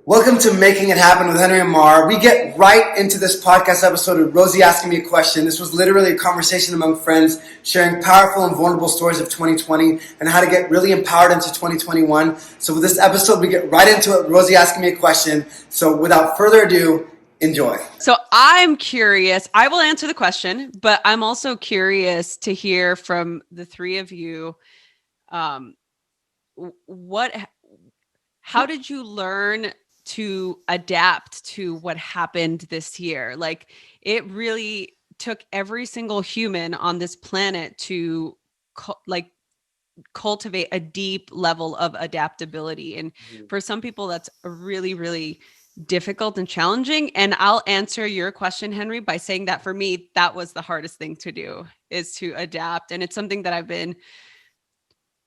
Welcome to Making It Happen with Henry and Ammar. We get right into this podcast episode with Rosie asking me a question. This was literally a conversation among friends, sharing powerful and vulnerable stories of 2020 and how to get really empowered into 2021. So with this episode, we get right into it. Rosie asking me a question. So without further ado, enjoy. So I'm curious. I will answer the question, but I'm also curious to hear from the three of you. How did you learn to adapt to what happened this year? Like, it really took every single human on this planet to cultivate a deep level of adaptability. And for some people, that's really, really difficult and challenging. And I'll answer your question, Henry, by saying that for me, that was the hardest thing to do, is to adapt. And it's something that I've been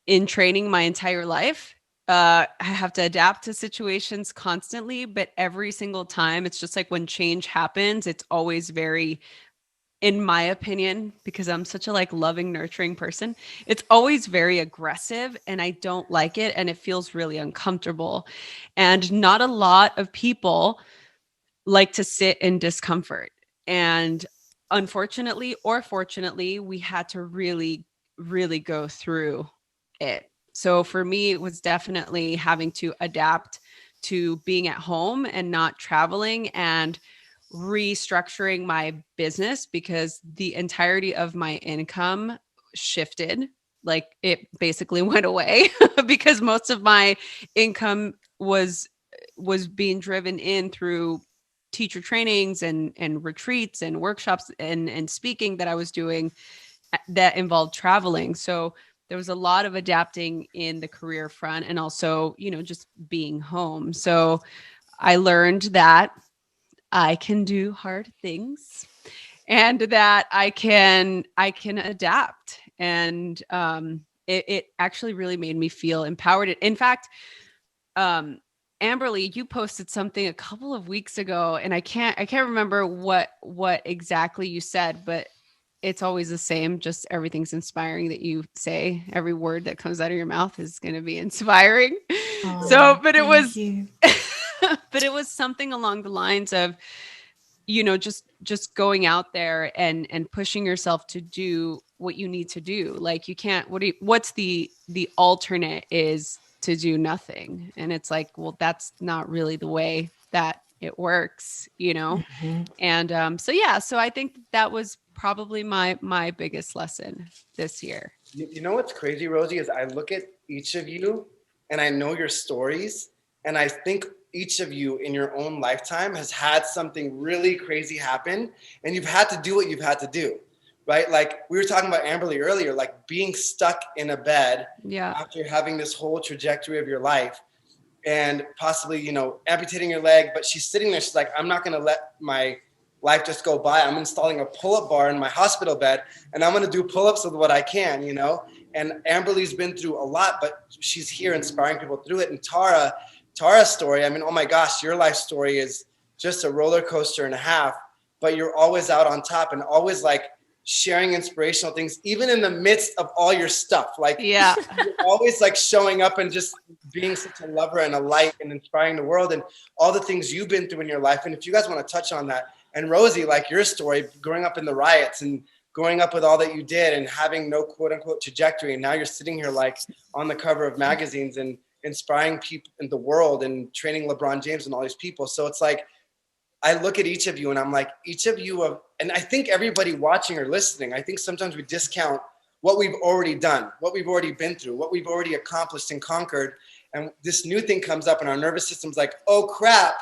in training my entire life. I have to adapt to situations constantly, but every single time, it's just like when change happens, it's always very, in my opinion, because I'm such a loving, nurturing person, it's always very aggressive and I don't like it. And it feels really uncomfortable. And not a lot of people like to sit in discomfort. And unfortunately or fortunately, we had to really, really go through it. So for me, it was definitely having to adapt to being at home and not traveling and restructuring my business because the entirety of my income shifted. Like, it basically went away because most of my income was being driven in through teacher trainings and retreats and workshops and speaking that I was doing that involved traveling. So there was a lot of adapting in the career front and also, just being home. So I learned that I can do hard things and that I can adapt. And it actually really made me feel empowered. In fact, Amberly, you posted something a couple of weeks ago, and I can't remember what exactly you said, but it's always the same. Just everything's inspiring that you say. Every word that comes out of your mouth is going to be inspiring. But it was, but it was something along the lines of, just going out there and pushing yourself to do what you need to do. Like, you can't, what's the alternate is to do nothing. And it's like, well, that's not really the way that it works, Mm-hmm. And so I think that was probably my biggest lesson this year. You know what's crazy, Rosie, is I look at each of you and I know your stories, and I think each of you in your own lifetime has had something really crazy happen, and you've had to do what you've had to do, right? Like we were talking about Amberly earlier, like being stuck in a bed after having this whole trajectory of your life and possibly, amputating your leg. But she's sitting there, she's like, I'm not going to let my life just go by. I'm installing a pull-up bar in my hospital bed, and I'm going to do pull-ups with what I can, And Amberly's been through a lot, but she's here inspiring people through it. And Tara's story, I mean, oh my gosh, your life story is just a roller coaster and a half, but you're always out on top and always sharing inspirational things, even in the midst of all your stuff. You're always showing up and just being such a lover and a light and inspiring the world and all the things you've been through in your life. And if you guys want to touch on that, and Rosie, your story, growing up in the riots and growing up with all that you did and having no quote unquote trajectory. And now you're sitting here on the cover of magazines and inspiring people in the world and training LeBron James and all these people. So it's I look at each of you and I'm like, each of you and I think everybody watching or listening, I think sometimes we discount what we've already done, what we've already been through, what we've already accomplished and conquered. And this new thing comes up and our nervous system's like, oh crap,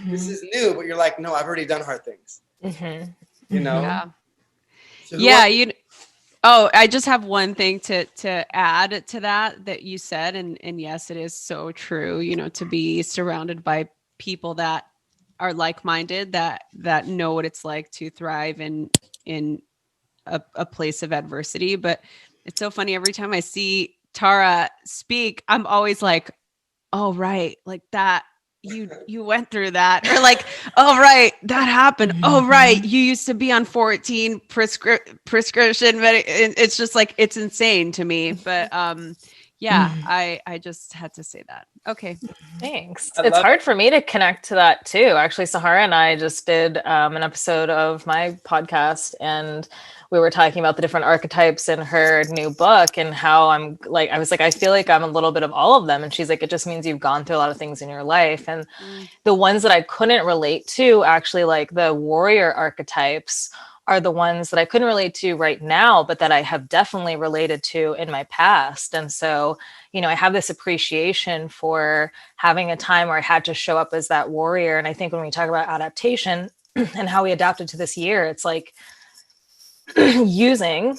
this is new. But you're like, no, I've already done hard things. Yeah. So I just have one thing to add to that you said. And yes, it is so true, to be surrounded by people that are like-minded, that know what it's like to thrive in a place of adversity. But it's so funny. Every time I see Tara speak, I'm always like, oh, right. Like that. You went through that, or oh, right, that happened. Oh, right. You used to be on 14 prescription, but it's just it's insane to me. But Yeah, I just had to say that. Okay. Thanks. I It's love hard for me to connect to that too. Actually, Sahara and I just did an episode of my podcast, and we were talking about the different archetypes in her new book and how I'm like, I was like, I feel like I'm a little bit of all of them. And she's like, it just means you've gone through a lot of things in your life. And the ones that I couldn't relate to, actually, like the warrior archetypes, are the ones that I couldn't relate to right now, but that I have definitely related to in my past. And so, you know, I have this appreciation for having a time where I had to show up as that warrior. And I think when we talk about adaptation and how we adapted to this year, it's like using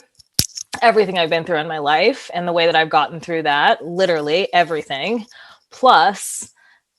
everything I've been through in my life and the way that I've gotten through that, literally everything, plus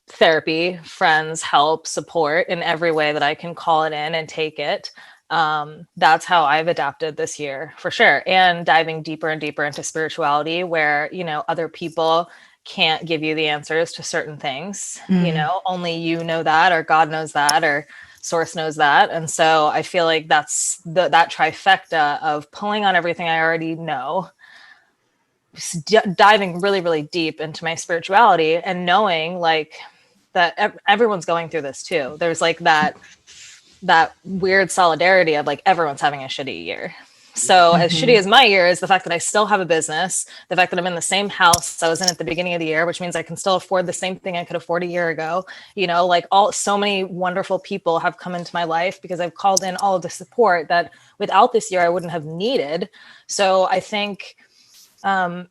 therapy, friends, help, support in every way that I can call it in and take it. That's how I've adapted this year for sure. And diving deeper and deeper into spirituality, where, you know, other people can't give you the answers to certain things. You know, only you know that, or God knows that, or source knows that. And so I feel like that's that trifecta of pulling on everything I already know, diving really, really deep into my spirituality, and knowing like that everyone's going through this too. There's like that weird solidarity of like everyone's having a shitty year. So as shitty as my year is, the fact that I still have a business, the fact that I'm in the same house I was in at the beginning of the year, which means I can still afford the same thing I could afford a year ago. You know, like so many wonderful people have come into my life because I've called in all of the support that without this year I wouldn't have needed. So I think to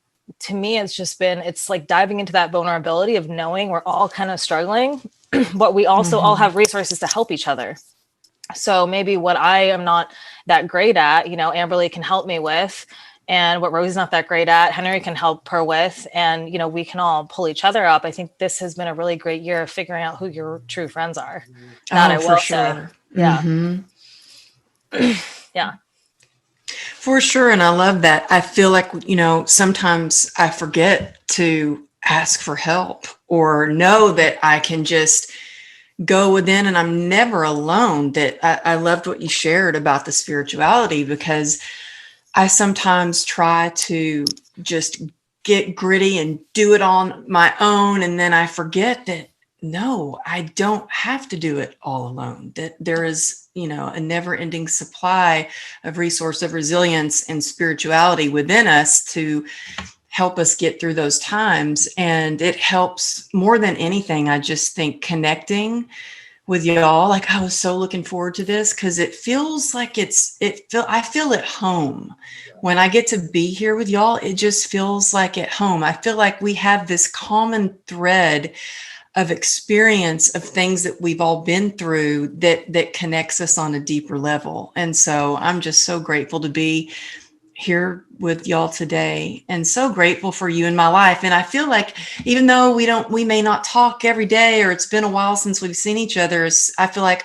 me, it's like diving into that vulnerability of knowing we're all kind of struggling, but we also all have resources to help each other. So maybe what I am not that great at, you know, Amberly can help me with, and what Rosie's not that great at, Henry can help her with, and, you know, we can all pull each other up. I think this has been a really great year of figuring out who your true friends are. That I will say. Yeah. Yeah. For sure. And I love that. I feel like, you know, sometimes I forget to ask for help or know that I can just go within and I'm never alone. That I loved what you shared about the spirituality, because I sometimes try to just get gritty and do it on my own. And then I forget that, no, I don't have to do it all alone, that there is, you know, a never ending supply of resource, of resilience and spirituality within us to help us get through those times. And it helps more than anything. I just think connecting with y'all, like I was so looking forward to this, because it feels like I feel at home when I get to be here with y'all. It just feels like at home. I feel like we have this common thread of experience of things that we've all been through that connects us on a deeper level. And so I'm just so grateful to be here with y'all today, and so grateful for you in my life. And I feel like even though we may not talk every day, or it's been a while since we've seen each other, I feel like,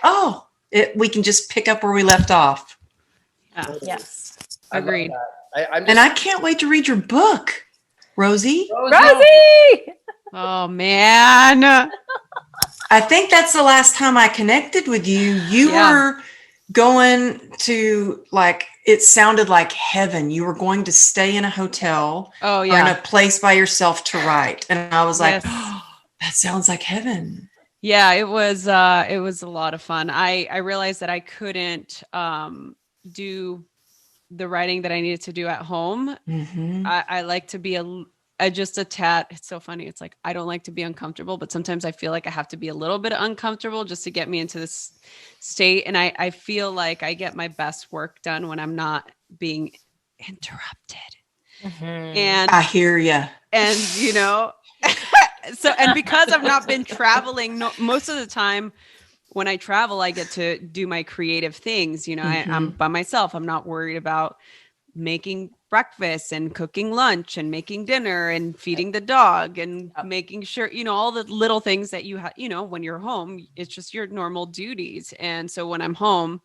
we can just pick up where we left off. Yeah. Yes. Agreed. And I can't wait to read your book, Rosie. Rosie! Oh man. I think that's the last time I connected with you. You were going to, like, it sounded like heaven. You were going to stay in a hotel or in a place by yourself to write. And I was like, oh, that sounds like heaven. Yeah, it was a lot of fun. I realized that I couldn't do the writing that I needed to do at home. I like to be just a tad. It's so funny. It's like, I don't like to be uncomfortable, but sometimes I feel like I have to be a little bit uncomfortable just to get me into this state. And I feel like I get my best work done when I'm not being interrupted. And I hear you. And, you know, and because I've not been traveling, most of the time when I travel, I get to do my creative things. You know, I'm by myself. I'm not worried about making breakfast and cooking lunch and making dinner and feeding the dog and making sure, you know, all the little things that you have, you know, when you're home, it's just your normal duties. And so when I'm home,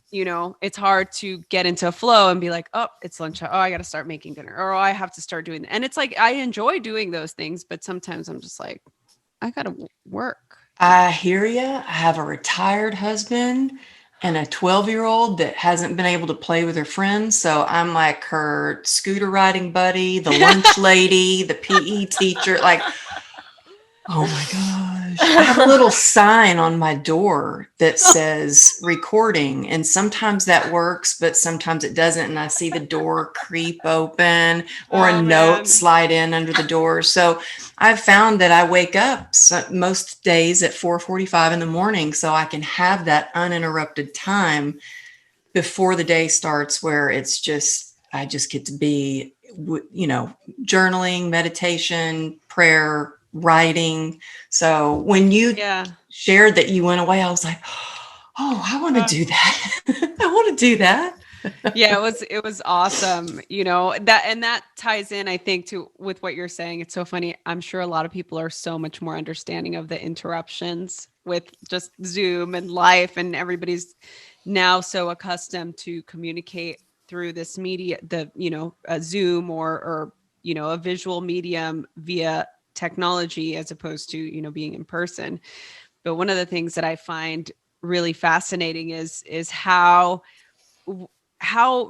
you know, it's hard to get into a flow and be like, oh, it's lunch. Oh, I got to start making dinner, or I have to start doing. And it's like, I enjoy doing those things, but sometimes I'm just like, I got to work. I hear you. I have a retired husband. and a 12-year-old that hasn't been able to play with her friends. So I'm like her scooter riding buddy, the lunch lady, the PE teacher. Like, oh my gosh. I have a little sign on my door that says recording, and sometimes that works, but sometimes it doesn't. And I see the door creep open or a note slide in under the door. So I've found that I wake up most days at 4:45 in the morning so I can have that uninterrupted time before the day starts, where it's just, I just get to be, journaling, meditation, prayer, writing. So when you shared that you went away, I was like, oh, I want to do that. I want to do that. Yeah, it was awesome. That ties in, I think, with what you're saying. It's so funny. I'm sure a lot of people are so much more understanding of the interruptions with just Zoom and life, and everybody's now so accustomed to communicate through this media, a Zoom or a visual medium via technology as opposed to, being in person. But one of the things that I find really fascinating is how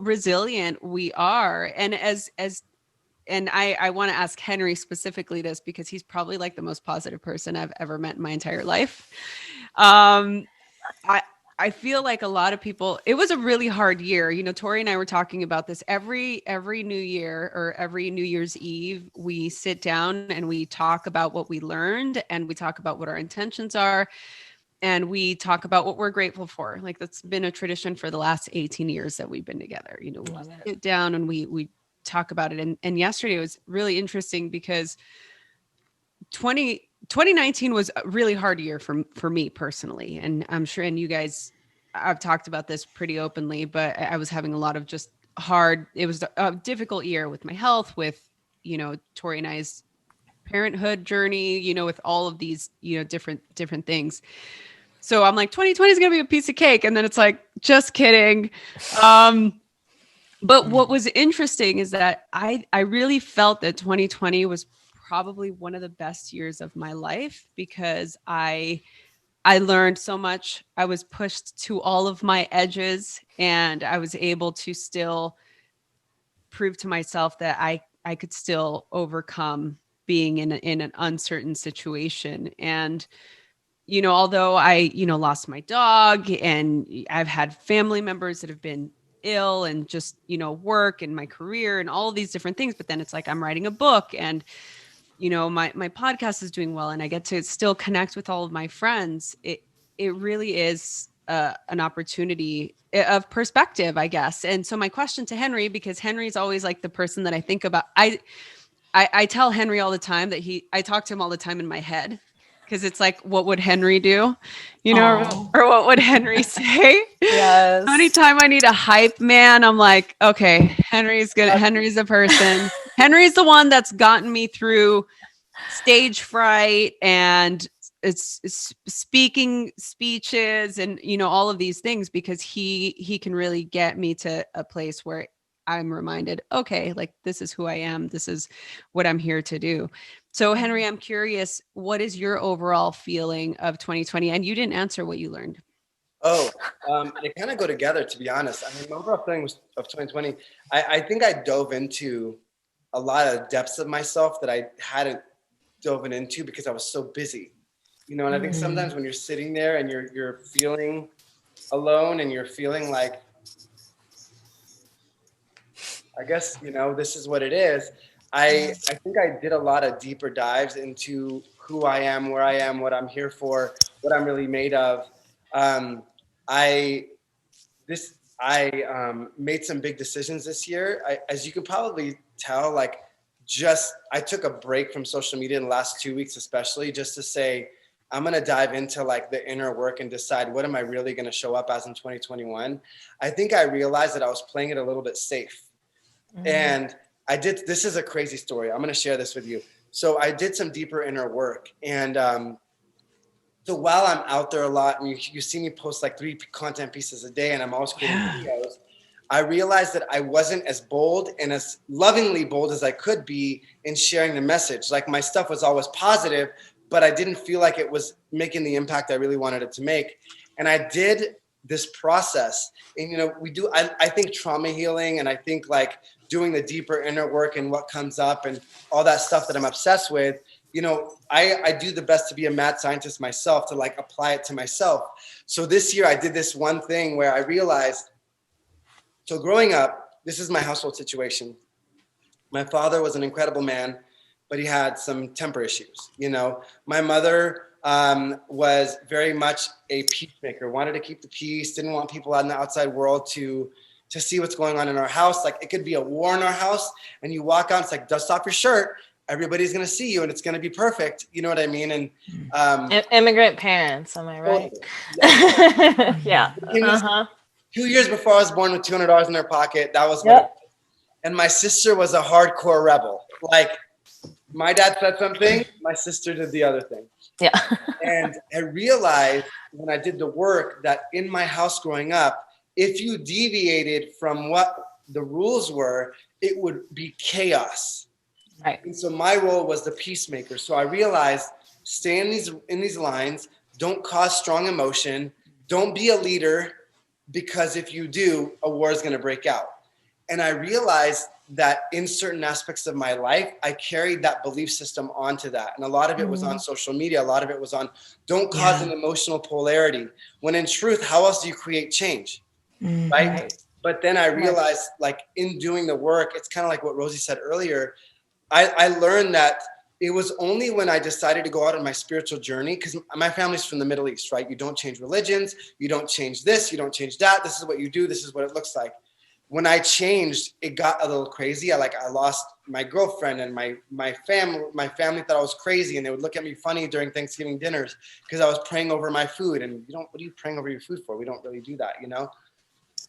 resilient we are. And I want to ask Henry specifically this, because he's probably like the most positive person I've ever met in my entire life. I feel like a lot of people, it was a really hard year. Tori and I were talking about this every New Year or every New Year's Eve. We sit down and we talk about what we learned, and we talk about what our intentions are. And we talk about what we're grateful for. Like, that's been a tradition for the last 18 years that we've been together. We sit down and we talk about it. And yesterday was really interesting because 2019 was a really hard year for me personally. And I'm sure, and you guys, I've talked about this pretty openly, but I was having a lot of just it was a difficult year with my health, with, Tori and I's parenthood journey, with all of these, different things. So I'm like, 2020 is going to be a piece of cake. And then it's like, just kidding. But what was interesting is that I really felt that 2020 was probably one of the best years of my life, because I learned so much. I was pushed to all of my edges, and I was able to still prove to myself that I could still overcome being in an uncertain situation. And although I, lost my dog, and I've had family members that have been ill, and just, work and my career and all of these different things. But then it's like, I'm writing a book, and, my podcast is doing well, and I get to still connect with all of my friends. It really is an opportunity of perspective, I guess. And so my question to Henry, because Henry's always like the person that I think about, I tell Henry all the time that I talk to him all the time in my head, because it's like, what would Henry do? Or what would Henry say? Yes. Anytime I need a hype man, I'm like, okay, Henry's good. Henry's the person. Henry's the one that's gotten me through stage fright and it's speaking speeches and, all of these things, because he can really get me to a place where I'm reminded, okay, like, this is who I am. This is what I'm here to do. So Henry, I'm curious, what is your overall feeling of 2020? And you didn't answer what you learned. They kind of go together, to be honest. I mean, my overall feeling of 2020, I think I dove into a lot of depths of myself that I hadn't dove into because I was so busy, and I think sometimes when you're sitting there and you're feeling alone and you're feeling like, I guess, this is what it is. I think I did a lot of deeper dives into who I am, where I am, what I'm here for, what I'm really made of. I made some big decisions this year. As you can probably tell, I took a break from social media in the last 2 weeks, especially just to say, I'm going to dive into the inner work and decide, what am I really going to show up as in 2021? I think I realized that I was playing it a little bit safe. And this is a crazy story. I'm going to share this with you. So I did some deeper inner work. And so while I'm out there a lot, and you see me post 3 content pieces a day, and I'm always creating videos, I realized that I wasn't as bold and as lovingly bold as I could be in sharing the message. My stuff was always positive, but I didn't feel like it was making the impact I really wanted it to make. And I did this process. And, you know, we do, I think trauma healing, and I think like doing the deeper inner work and what comes up and all that stuff that I'm obsessed with, you know, I do the best to be a mad scientist myself, to like apply it to myself. So this year I did this one thing where I realized, so growing up, this is my household situation. My father was an incredible man, but he had some temper issues. You know, my mother was very much a peacemaker, wanted to keep the peace, didn't want people out in the outside world to see what's going on in our house. Like, it could be a war in our house, and you walk out, it's like, dust off your shirt. Everybody's going to see you and it's going to be perfect. You know what I mean? And immigrant parents, am I right? Yeah. 2 years before I was born with $200 in their pocket. That was what. And my sister was a hardcore rebel. Like, my dad said something, my sister did the other thing. Yeah. And I realized when I did the work that in my house growing up, if you deviated from what the rules were, it would be chaos. Right. And so my role was the peacemaker. So I realized, stay in these lines, don't cause strong emotion, don't be a leader, because if you do, a war is going to break out. And I realized that in certain aspects of my life, I carried that belief system onto that. And a lot of it was on social media. A lot of it was on, don't cause an emotional polarity. When in truth, how else do you create change? Right? But then I realized, like, in doing the work, it's kind of like what Rosie said earlier. I learned that it was only when I decided to go out on my spiritual journey, because my family's from the Middle East, right? You don't change religions. You don't change this. You don't change that. This is what you do. This is what it looks like. When I changed, it got a little crazy. I lost my girlfriend, and my family thought I was crazy, and they would look at me funny during Thanksgiving dinners because I was praying over my food. And what are you praying over your food for? We don't really do that, you know?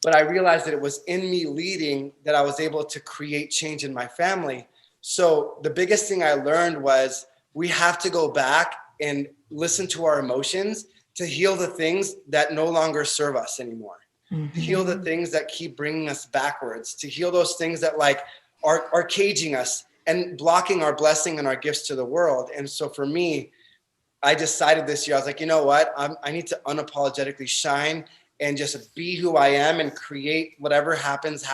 But I realized that it was in me leading that I was able to create change in my family. So the biggest thing I learned was we have to go back and listen to our emotions to heal the things that no longer serve us anymore. To heal the things that keep bringing us backwards, to heal those things that like are caging us and blocking our blessing and our gifts to the world. And so for me, I decided this year, I was like, you know what? I need to unapologetically shine and just be who I am and create whatever happens.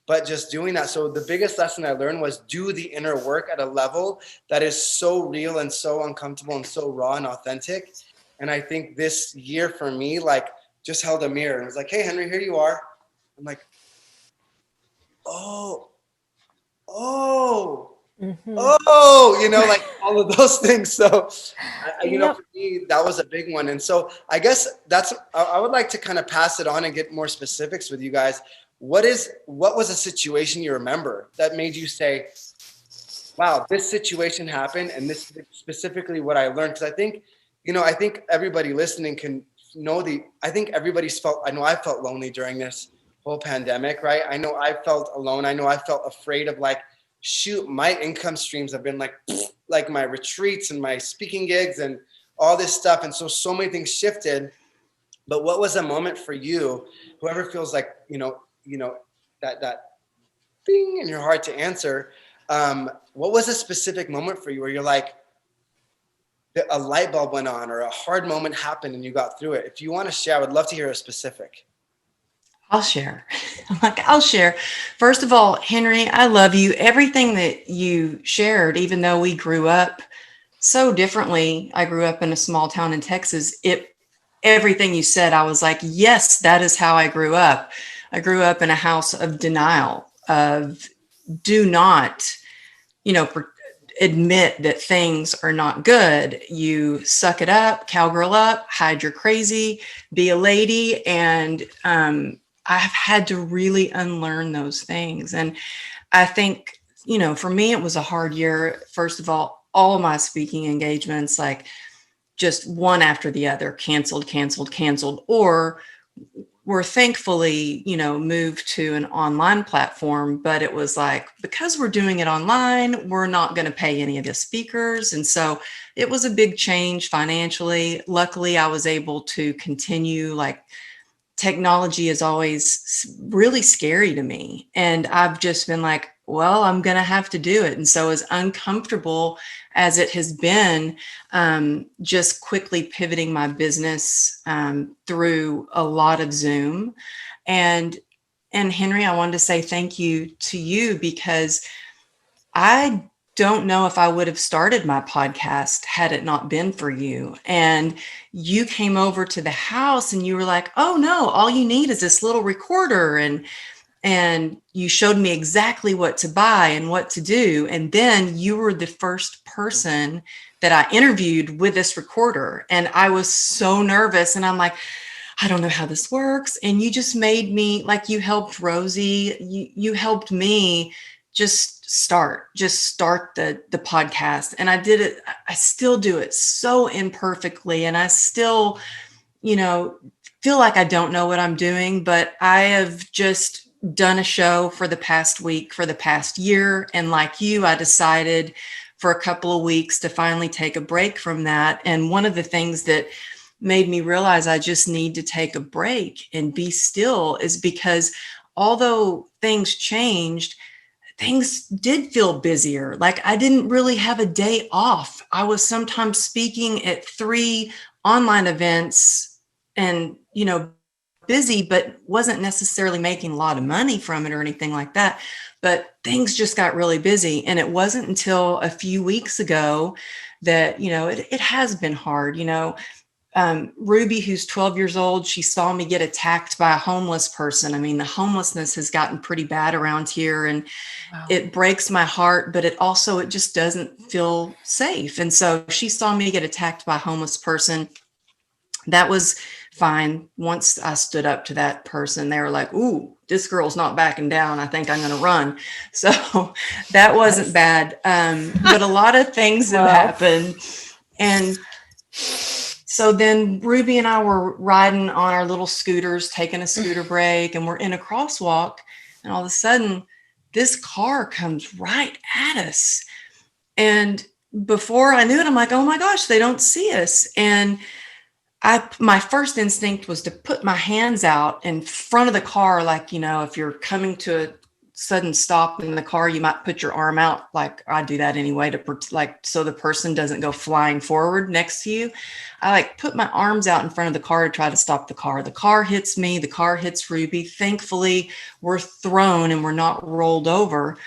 But just doing that. So the biggest lesson I learned was do the inner work at a level that is so real and so uncomfortable and so raw and authentic. And I think this year for me, like, just held a mirror and was like, hey, Henry, here you are. I'm like, oh, you know, like all of those things. So, you know, for me, that was a big one. And so I guess I would like to kind of pass it on and get more specifics with you guys. What was a situation you remember that made you say, wow, this situation happened and this is specifically what I learned? Because I think everybody listening can know I think everybody's I know I felt lonely during this whole pandemic, right? I know I felt alone. I know I felt afraid of, like, shoot, my income streams have been like my retreats and my speaking gigs and all this stuff. And so many things shifted. But what was a moment for you, whoever feels like, that thing in your heart to answer, what was a specific moment for you where you're like, a light bulb went on or a hard moment happened and you got through it? If you want to share, I would love to hear a specific. I'll share. I'll share. First of all, Henry, I love you. Everything that you shared, even though we grew up so differently, I grew up in a small town in Texas. Everything you said, I was like, yes, that is how I grew up. I grew up in a house of denial, of do not, admit that things are not good. You suck it up, cowgirl up, hide your crazy, be a lady. And I've had to really unlearn those things. And I think, for me, it was a hard year. First of all my speaking engagements, like, just one after the other, canceled, or were thankfully, moved to an online platform. But it was like, because we're doing it online, we're not going to pay any of the speakers. And so it was a big change financially. Luckily, I was able to continue. Like, technology is always really scary to me. And I've just been like, well, I'm going to have to do it. And so as uncomfortable as it has been, just quickly pivoting my business through a lot of Zoom. And Henry, I wanted to say thank you to you, because I don't know if I would have started my podcast had it not been for you. And you came over to the house and you were like, oh no, all you need is this little recorder. And you showed me exactly what to buy and what to do. And then you were the first person that I interviewed with this recorder. And I was so nervous. And I'm like, I don't know how this works. And you just made me, like, you helped Rosie. You helped me just start the podcast. And I did it. I still do it so imperfectly. And I still, feel like I don't know what I'm doing, but I have just done a show for the past week, for the past year. And like you, I decided for a couple of weeks to finally take a break from that. And one of the things that made me realize I just need to take a break and be still is because although things changed, things did feel busier. Like I didn't really have a day off. I was sometimes speaking at 3 online events and, busy, but wasn't necessarily making a lot of money from it or anything like that. But things just got really busy. And it wasn't until a few weeks ago that, it has been hard. Ruby, who's 12 years old, she saw me get attacked by a homeless person. I mean, the homelessness has gotten pretty bad around here, and Wow. it breaks my heart, but it just doesn't feel safe. And so she saw me get attacked by a homeless person. That was fine. Once I stood up to that person, they were like, ooh, this girl's not backing down. I think I'm going to run. So that wasn't bad. But a lot of things have happened. And so then Ruby and I were riding on our little scooters, taking a scooter break, and we're in a crosswalk. And all of a sudden, this car comes right at us. And before I knew it, I'm like, oh my gosh, they don't see us. And my first instinct was to put my hands out in front of the car. Like, if you're coming to a sudden stop in the car, you might put your arm out. Like I do that anyway, so the person doesn't go flying forward next to you. I put my arms out in front of the car to try to stop the car. The car hits me, the car hits Ruby. Thankfully, we're thrown and we're not rolled over.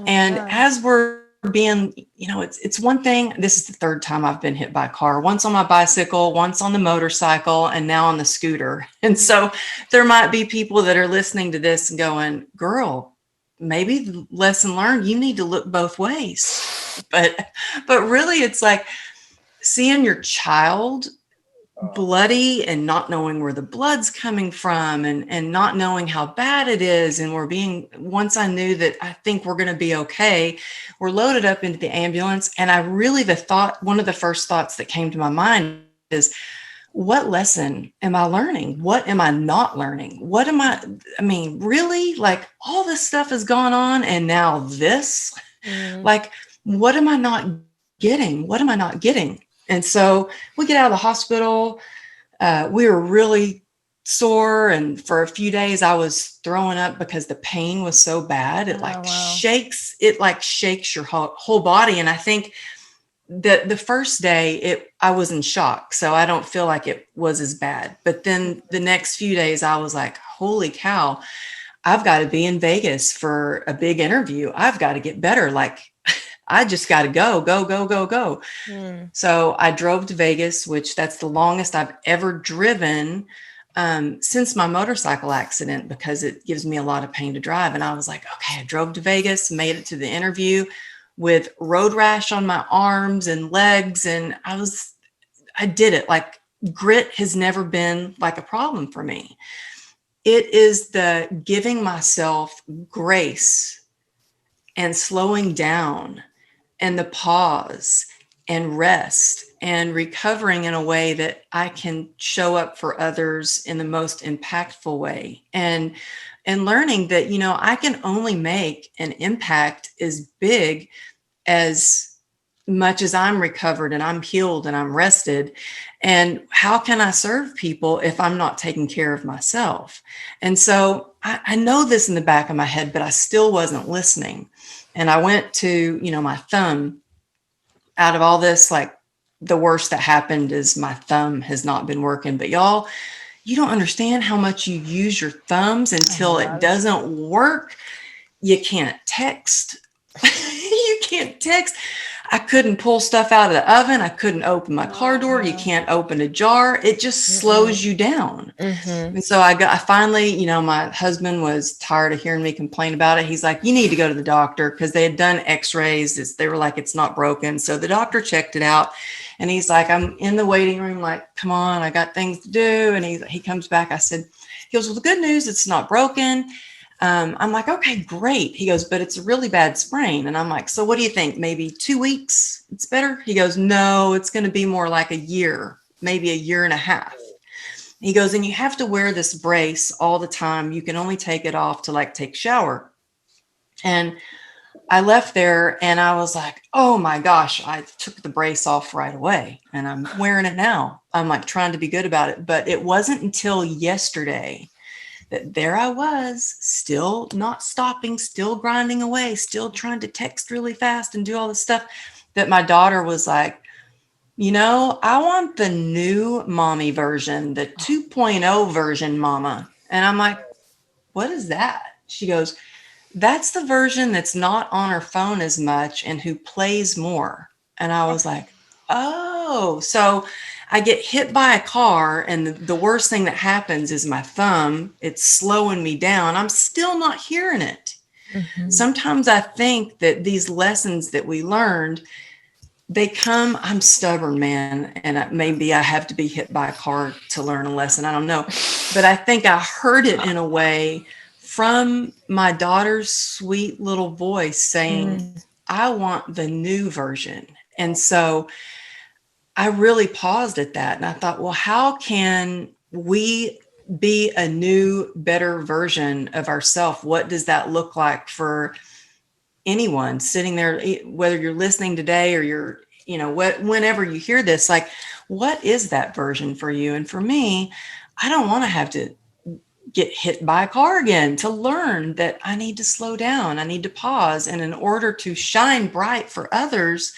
As we're being, it's one thing. This is the 3rd time I've been hit by a car, once on my bicycle, once on the motorcycle, and now on the scooter. And so there might be people that are listening to this and going, girl, maybe the lesson learned, you need to look both ways. But really it's like seeing your child bloody and not knowing where the blood's coming from and not knowing how bad it is. And once I knew that I think we're going to be okay, we're loaded up into the ambulance. And one of the first thoughts that came to my mind is, what lesson am I learning? What am I not learning? Really, like all this stuff has gone on and now this, like, what am I not getting? What am I not getting? And so we get out of the hospital. We were really sore. And for a few days I was throwing up because the pain was so bad. It shakes your whole body. And I think the first day I was in shock. So I don't feel like it was as bad. But then the next few days I was like, holy cow, I've got to be in Vegas for a big interview. I've got to get better. Like, I just got to go. So I drove to Vegas, which that's the longest I've ever driven since my motorcycle accident, because it gives me a lot of pain to drive. And I was like, okay, I drove to Vegas, made it to the interview with road rash on my arms and legs. And I did it. Like, grit has never been like a problem for me. It is the giving myself grace and slowing down and the pause and rest and recovering in a way that I can show up for others in the most impactful way. And learning that, I can only make an impact as big as much as I'm recovered and I'm healed and I'm rested. And how can I serve people if I'm not taking care of myself? And so I know this in the back of my head, but I still wasn't listening. And I went to, my thumb. out of all this, like the worst that happened is my thumb has not been working. But y'all, you don't understand how much you use your thumbs until it doesn't work. You can't text. You can't text. I couldn't pull stuff out of the oven. I couldn't open my car door. You can't open a jar. It just slows you down. And so I finally, you know, my husband was tired of hearing me complain about it. He's like, you need to go to the doctor, because they had done x-rays. They were like, it's not broken. So the doctor checked it out, and he's like, I'm in the waiting room. Like, come on, I got things to do. And he comes back. He goes, well, the good news, it's not broken. I'm like, okay, great. He goes, but it's a really bad sprain. And I'm like, so what do you think? Maybe 2 weeks? It's better? He goes, no, it's going to be more like a year, maybe a year and a half. He goes, and you have to wear this brace all the time. You can only take it off to like take a shower. And I left there and I was like, oh my gosh, I took the brace off right away and I'm wearing it now. I'm like trying to be good about it. But it wasn't until yesterday that there I was, still not stopping, still grinding away, still trying to text really fast and do all this stuff, that my daughter was like, you know, I want the new mommy version, the 2.0 version, mama. And I'm like, what is that? She goes, that's the version that's not on her phone as much and who plays more. And I was like, oh, so I get hit by a car, and the worst thing that happens is my thumb, it's slowing me down. I'm still not hearing it. Sometimes I think that these lessons that we learned, they come, I'm stubborn, man. And maybe I have to be hit by a car to learn a lesson. I don't know. But I think I heard it in a way from my daughter's sweet little voice saying, I want the new version. And so I really paused at that. And I thought, well, how can we be a new, better version of ourselves? What does that look like for anyone sitting there, whether you're listening today or you're, you know, whenever you hear this, like, what is that version for you? And for me, I don't want to have to get hit by a car again to learn that I need to slow down. I need to pause. And in order to shine bright for others,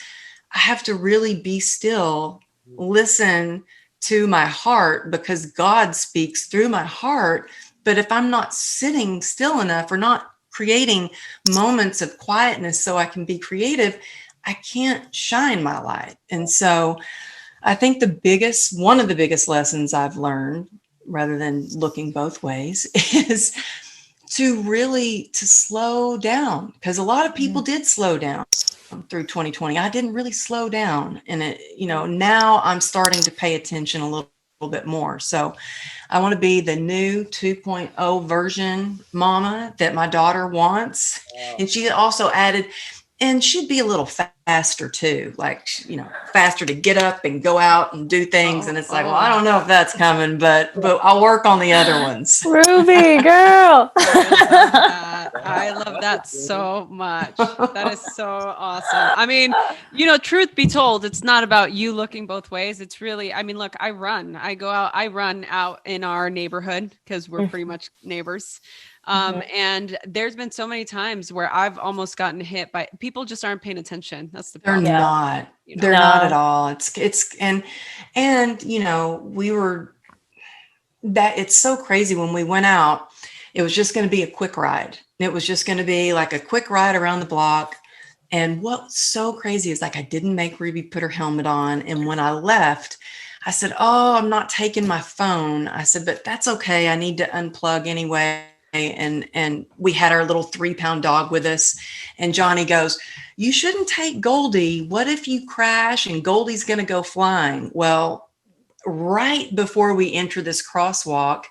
I have to really be still, listen to my heart, because God speaks through my heart. But if I'm not sitting still enough or not creating moments of quietness so I can be creative, I can't shine my light. And so I think one of the biggest lessons I've learned, rather than looking both ways, is to slow down, because a lot of people did slow down through 2020. I didn't really slow down. And it, you know, now I'm starting to pay attention a little bit more. So I want to be the new 2.0 version mama that my daughter wants. Wow. And she also added, and she'd be a little faster too, like, you know, faster to get up and go out and do things. And it's like, well, I don't know if that's coming, but I'll work on the other ones. Ruby, girl. I love that so much. That is so awesome. I mean, you know, truth be told, it's not about you looking both ways. It's really, I mean, look, I run out in our neighborhood because we're pretty much neighbors. And there's been so many times where I've almost gotten hit by people just aren't paying attention. That's the problem. They're not. You know? They're not at all. It's and you know, it's so crazy when we went out. It was just going to be a quick ride. It was just going to be like a quick ride around the block. And what's so crazy is, like, I didn't make Ruby put her helmet on. And when I left, I said, oh, I'm not taking my phone. I said, but that's okay. I need to unplug anyway. And we had our little 3-pound dog with us. And Johnny goes, you shouldn't take Goldie. What if you crash and Goldie's going to go flying? Well, right before we enter this crosswalk,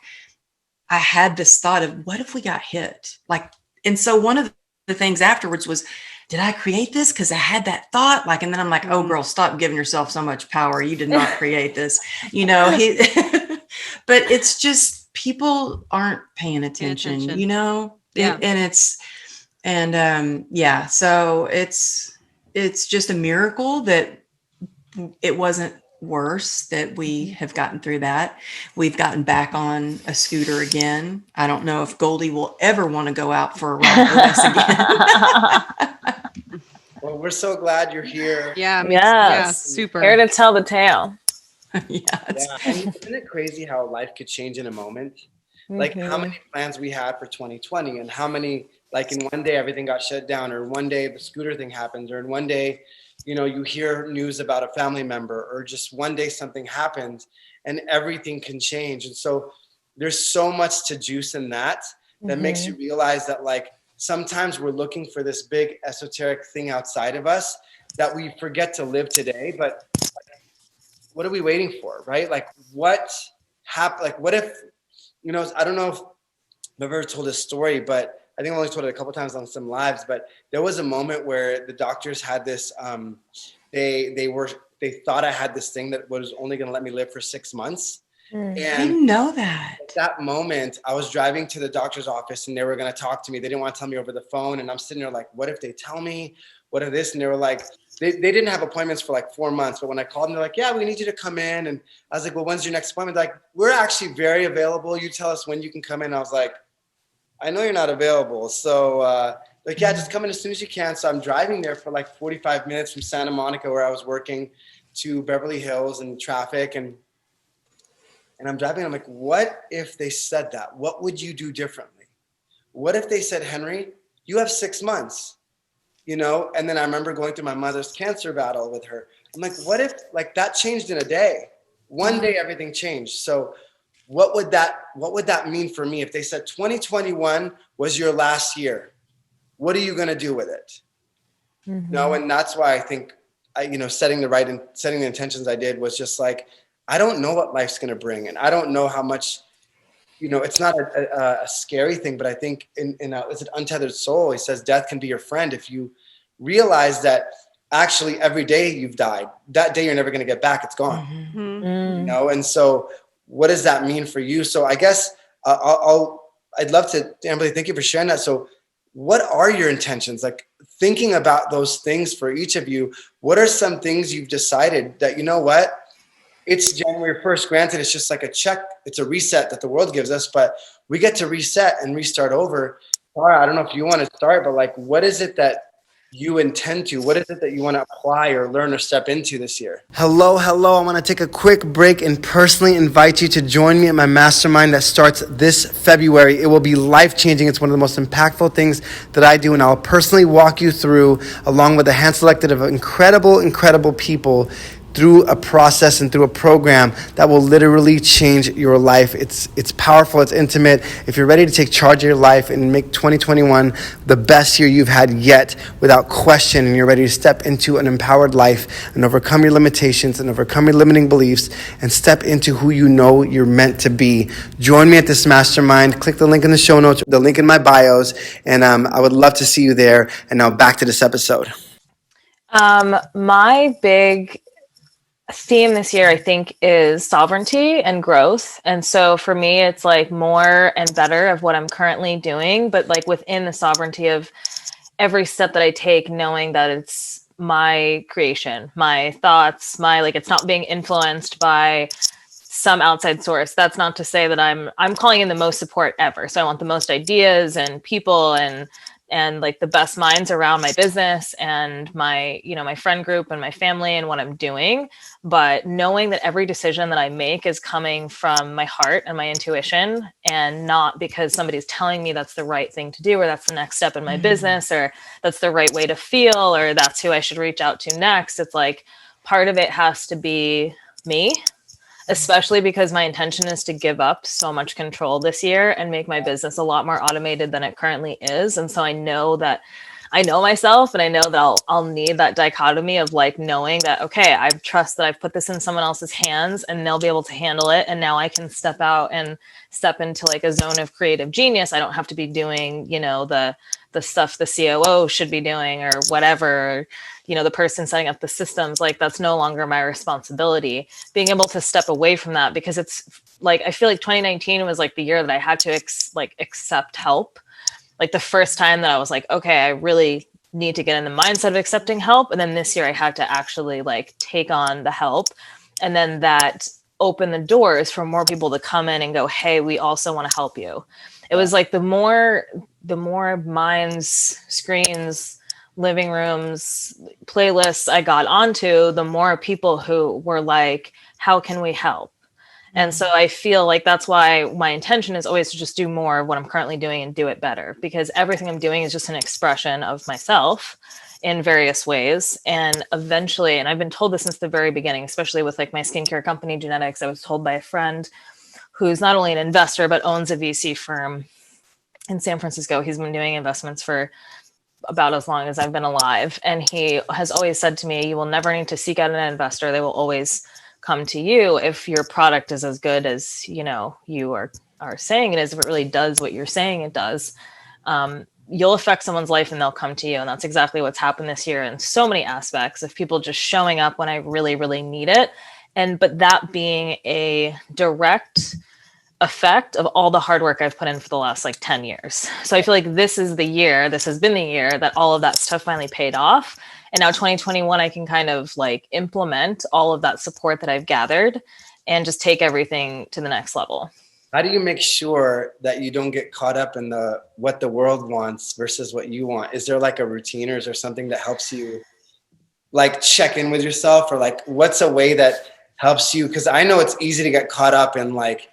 I had this thought of, what if we got hit? Like, and so one of the things afterwards was, did I create this? Because I had that thought, like, and then I'm like, oh girl, stop giving yourself so much power. You did not create this, you know, but it's just, people aren't paying attention, you know, yeah. So it's just a miracle that it wasn't worse, that we have gotten through that. We've gotten back on a scooter again. I don't know if Goldie will ever want to go out for a ride with us again. Well, we're so glad you're here. Yeah. Yes. Super. Here to tell the tale. Yeah. Yeah, and isn't it crazy how life could change in a moment? Like how Mhm. many plans we had for 2020 and how many, like in one day everything got shut down, or one day the scooter thing happens, or in one day, you hear news about a family member, or just one day something happens and everything can change. And so there's so much to juice in that makes you realize that like sometimes we're looking for this big esoteric thing outside of us that we forget to live today. But what are we waiting for, right? Like what happened? Like what if, I don't know if I've ever told this story, but I think I only told it a couple times on some lives, but there was a moment where the doctors had this, they thought I had this thing that was only going to let me live for 6 months. Mm. I And didn't know that. at that moment, I was driving to the doctor's office and they were going to talk to me. They didn't want to tell me over the phone. And I'm sitting there like, what if they tell me? What if this? And they were like, they didn't have appointments for like 4 months. But when I called them, they're like, yeah, we need you to come in. And I was like, well, when's your next appointment? They're like, we're actually very available. You tell us when you can come in. I was like, I know you're not available. So like, yeah, just come in as soon as you can. So I'm driving there for like 45 minutes from Santa Monica, where I was working, to Beverly Hills in traffic. And I'm driving. I'm like, what if they said that? What would you do differently? What if they said, Henry, you have 6 months, And then I remember going through my mother's cancer battle with her. I'm like, what if like that changed in a day? One day everything changed. So what would that mean for me if they said 2021 was your last year? What are you going to do with it? And that's why I think setting the intentions I did was just like, I don't know what life's going to bring. And I don't know how much, it's not a scary thing, but I think is it Untethered Soul? He says death can be your friend if you realize that actually every day you've died, that day you're never going to get back. It's gone. And so what does that mean for you? So I guess I'd love to, Emily, thank you for sharing that. So what are your intentions? Like thinking about those things for each of you, what are some things you've decided that, what? It's January 1st. Granted, it's just like a check. It's a reset that the world gives us, but we get to reset and restart over. Tara, I don't know if you want to start, but like, what is it that you intend to? What is it that you want to apply or learn or step into this year? Hello. I want to take a quick break and personally invite you to join me at my mastermind that starts this February. It will be life-changing. It's one of the most impactful things that I do, and I'll personally walk you through, along with a hand-selected of incredible people, through a process and through a program that will literally change your life. It's powerful, it's intimate. If you're ready to take charge of your life and make 2021 the best year you've had yet, without question, and you're ready to step into an empowered life and overcome your limitations and overcome your limiting beliefs and step into who you know you're meant to be, join me at this mastermind. Click the link in the show notes, the link in my bios, and I would love to see you there. And now back to this episode. My big theme this year, I think, is sovereignty and growth. And so for me, it's like more and better of what I'm currently doing, but like within the sovereignty of every step that I take, knowing that it's my creation, my thoughts, it's not being influenced by some outside source. That's not to say that I'm calling in the most support ever. So I want the most ideas and people and like the best minds around my business and my, my friend group and my family and what I'm doing. But knowing that every decision that I make is coming from my heart and my intuition, and not because somebody's telling me that's the right thing to do, or that's the next step in my business, or that's the right way to feel, or that's who I should reach out to next. It's like part of it has to be me, especially because my intention is to give up so much control this year and make my business a lot more automated than it currently is. And so I know myself, and I know that I'll need that dichotomy of like knowing that, okay, I trust that I've put this in someone else's hands and they'll be able to handle it. And now I can step out and step into like a zone of creative genius. I don't have to be doing, the stuff the COO should be doing or whatever, the person setting up the systems. Like that's no longer my responsibility. Being able to step away from that, because it's like, I feel like 2019 was like the year that I had to accept help. Like the first time that I was like, okay, I really need to get in the mindset of accepting help. And then this year I had to actually like take on the help. And then that opened the doors for more people to come in and go, hey, we also want to help you. It was like the more minds, screens, living rooms, playlists I got onto, the more people who were like, how can we help? And so I feel like that's why my intention is always to just do more of what I'm currently doing and do it better, because everything I'm doing is just an expression of myself in various ways. And eventually, and I've been told this since the very beginning, especially with like my skincare company, Genetics, I was told by a friend who's not only an investor, but owns a VC firm in San Francisco. He's been doing investments for about as long as I've been alive. And he has always said to me, you will never need to seek out an investor. They will always come to you if your product is as good as, you know, you are saying it is, if it really does what you're saying it does. You'll affect someone's life and they'll come to you. And that's exactly what's happened this year in so many aspects of people just showing up when I really, really need it. But that being a direct effect of all the hard work I've put in for the last like 10 years. So I feel like this has been the year that all of that stuff finally paid off. And now 2021, I can kind of like implement all of that support that I've gathered and just take everything to the next level. How do you make sure that you don't get caught up in what the world wants versus what you want? Is there like a routine, or is there something that helps you like check in with yourself, or like what's a way that helps you? Because I know it's easy to get caught up in like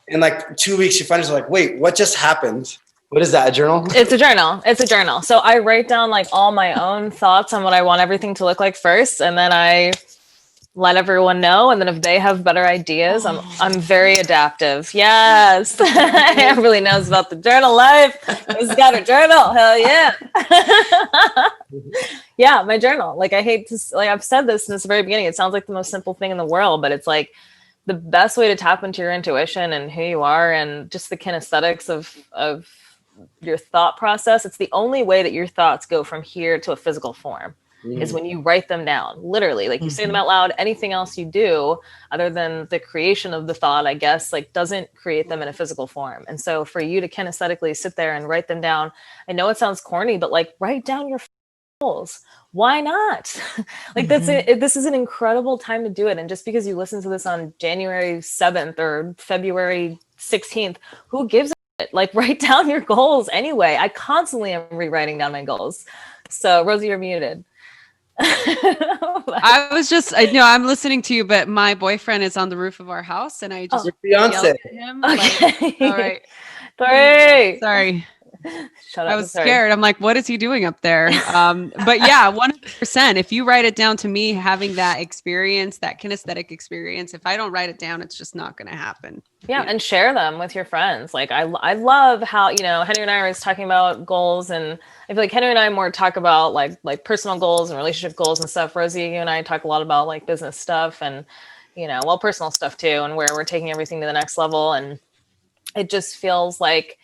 2 weeks you find yourself like, wait, what just happened? What is that, a journal? It's a journal. So I write down like all my own thoughts on what I want everything to look like first, and then I let everyone know. And then if they have better ideas, I'm very adaptive. Yes. Everybody knows about the journal life. Who's got a journal? Hell yeah. Yeah, my journal. Like, I hate to, like, I've said this since the very beginning. It sounds like the most simple thing in the world, but it's like the best way to tap into your intuition and who you are and just the kinesthetics of your thought process. It's the only way that your thoughts go from here to a physical form is when you write them down, literally, like you say them out loud. Anything else you do other than the creation of the thought, I guess, like doesn't create them in a physical form. And so for you to kinesthetically sit there and write them down, I know it sounds corny, but like write down your goals. Why not? Like this is an incredible time to do it. And just because you listen to this on January 7th or February 16th, who gives it? Like, write down your goals anyway. I constantly am rewriting down my goals. So Rosie, you're muted. I'm listening to you, but my boyfriend is on the roof of our house and I just yelled at him. Okay. Like, all right. Sorry. Shut up. I was scared. I'm like, what is he doing up there? But yeah, 100%. If you write it down, to me, having that experience, that kinesthetic experience, if I don't write it down, it's just not going to happen. Yeah. And share them with your friends. Like, I love how, Henry and I are always talking about goals, and I feel like Henry and I more talk about like personal goals and relationship goals and stuff. Rosie, you and I talk a lot about like business stuff and, personal stuff too, and where we're taking everything to the next level. And it just feels like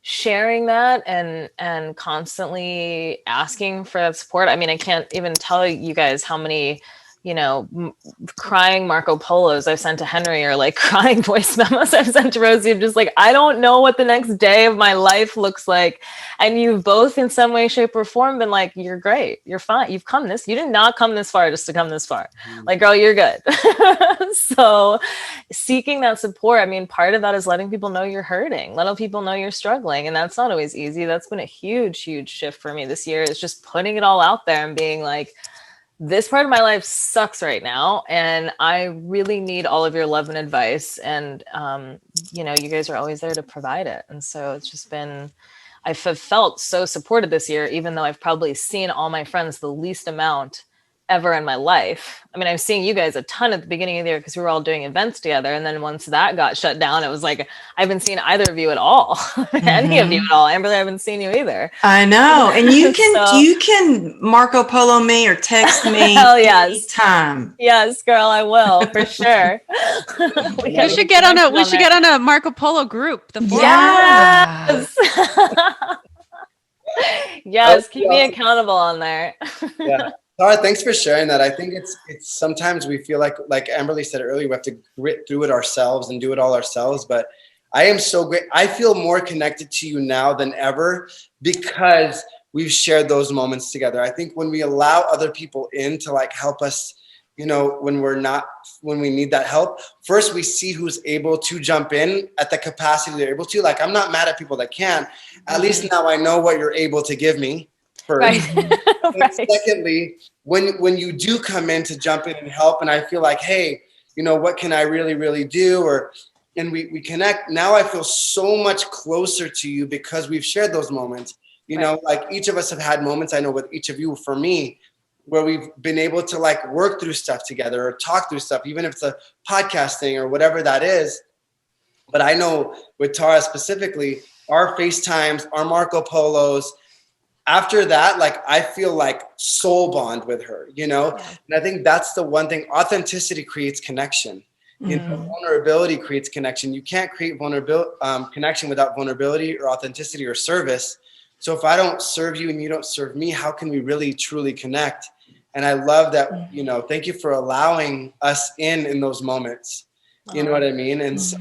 sharing that and constantly asking for that support. I mean, I can't even tell you guys how many, crying Marco Polos I've sent to Henry, or like crying voice memos I've sent to Rosie. I'm just like, I don't know what the next day of my life looks like. And you've both in some way, shape, or form been like, you're great. You're fine. You did not come this far just to come this far. Like, girl, you're good. So seeking that support, I mean, part of that is letting people know you're hurting, letting people know you're struggling. And that's not always easy. That's been a huge, huge shift for me this year, is just putting it all out there and being like, this part of my life sucks right now, and I really need all of your love and advice. And, you guys are always there to provide it. And so it's just been, I've felt so supported this year, even though I've probably seen all my friends the least amount ever in my life. I mean, I was seeing you guys a ton at the beginning of the year because we were all doing events together. And then once that got shut down, it was like, I haven't seen either of you at all, any of you at all. Amberly, I haven't seen you either. I know. And you can Marco Polo me or text me. Hell yes. Anytime. Yes, girl, I will for sure. We should get on a Marco Polo group. Yes. Yes. Keep me accountable on there. Yeah. Tara, thanks for sharing that. I think it's sometimes we feel like Amberly said earlier, we have to grit through it ourselves and do it all ourselves. But I am so great. I feel more connected to you now than ever because we've shared those moments together. I think when we allow other people in to like help us, when we need that help, first we see who's able to jump in at the capacity they're able to. Like, I'm not mad at people that can. At least now I know what you're able to give me. first. Right. And Right. secondly, when you do come in to jump in and help, and I feel like, hey, you know, what can I really, really do? And we connect. Now I feel so much closer to you because we've shared those moments. You know, like each of us have had moments, I know with each of you, for me, where we've been able to like work through stuff together or talk through stuff, even if it's a podcast thing or whatever that is. But I know with Tara specifically, our FaceTimes, our Marco Polos, after that, like I feel like soul bond with her, you know? Yeah. And I think that's the one thing. Authenticity creates connection. You know, vulnerability creates connection. You can't create vulnerability connection without vulnerability or authenticity or service. So if I don't serve you and you don't serve me, how can we really truly connect? And I love that, you know, thank you for allowing us in those moments. You know what I mean? And so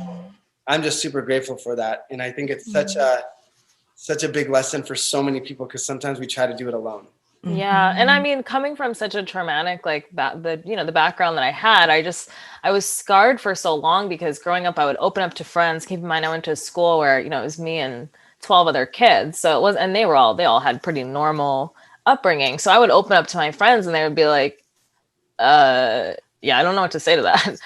I'm just super grateful for that. And I think it's such a big lesson for so many people because sometimes we try to do it alone. Yeah. And I mean, coming from such a traumatic, like the background that I had, I was scarred for so long because growing up, I would open up to friends. Keep in mind, I went to a school where, it was me and 12 other kids. So it was, and they all had pretty normal upbringing. So I would open up to my friends and they would be like, yeah, I don't know what to say to that.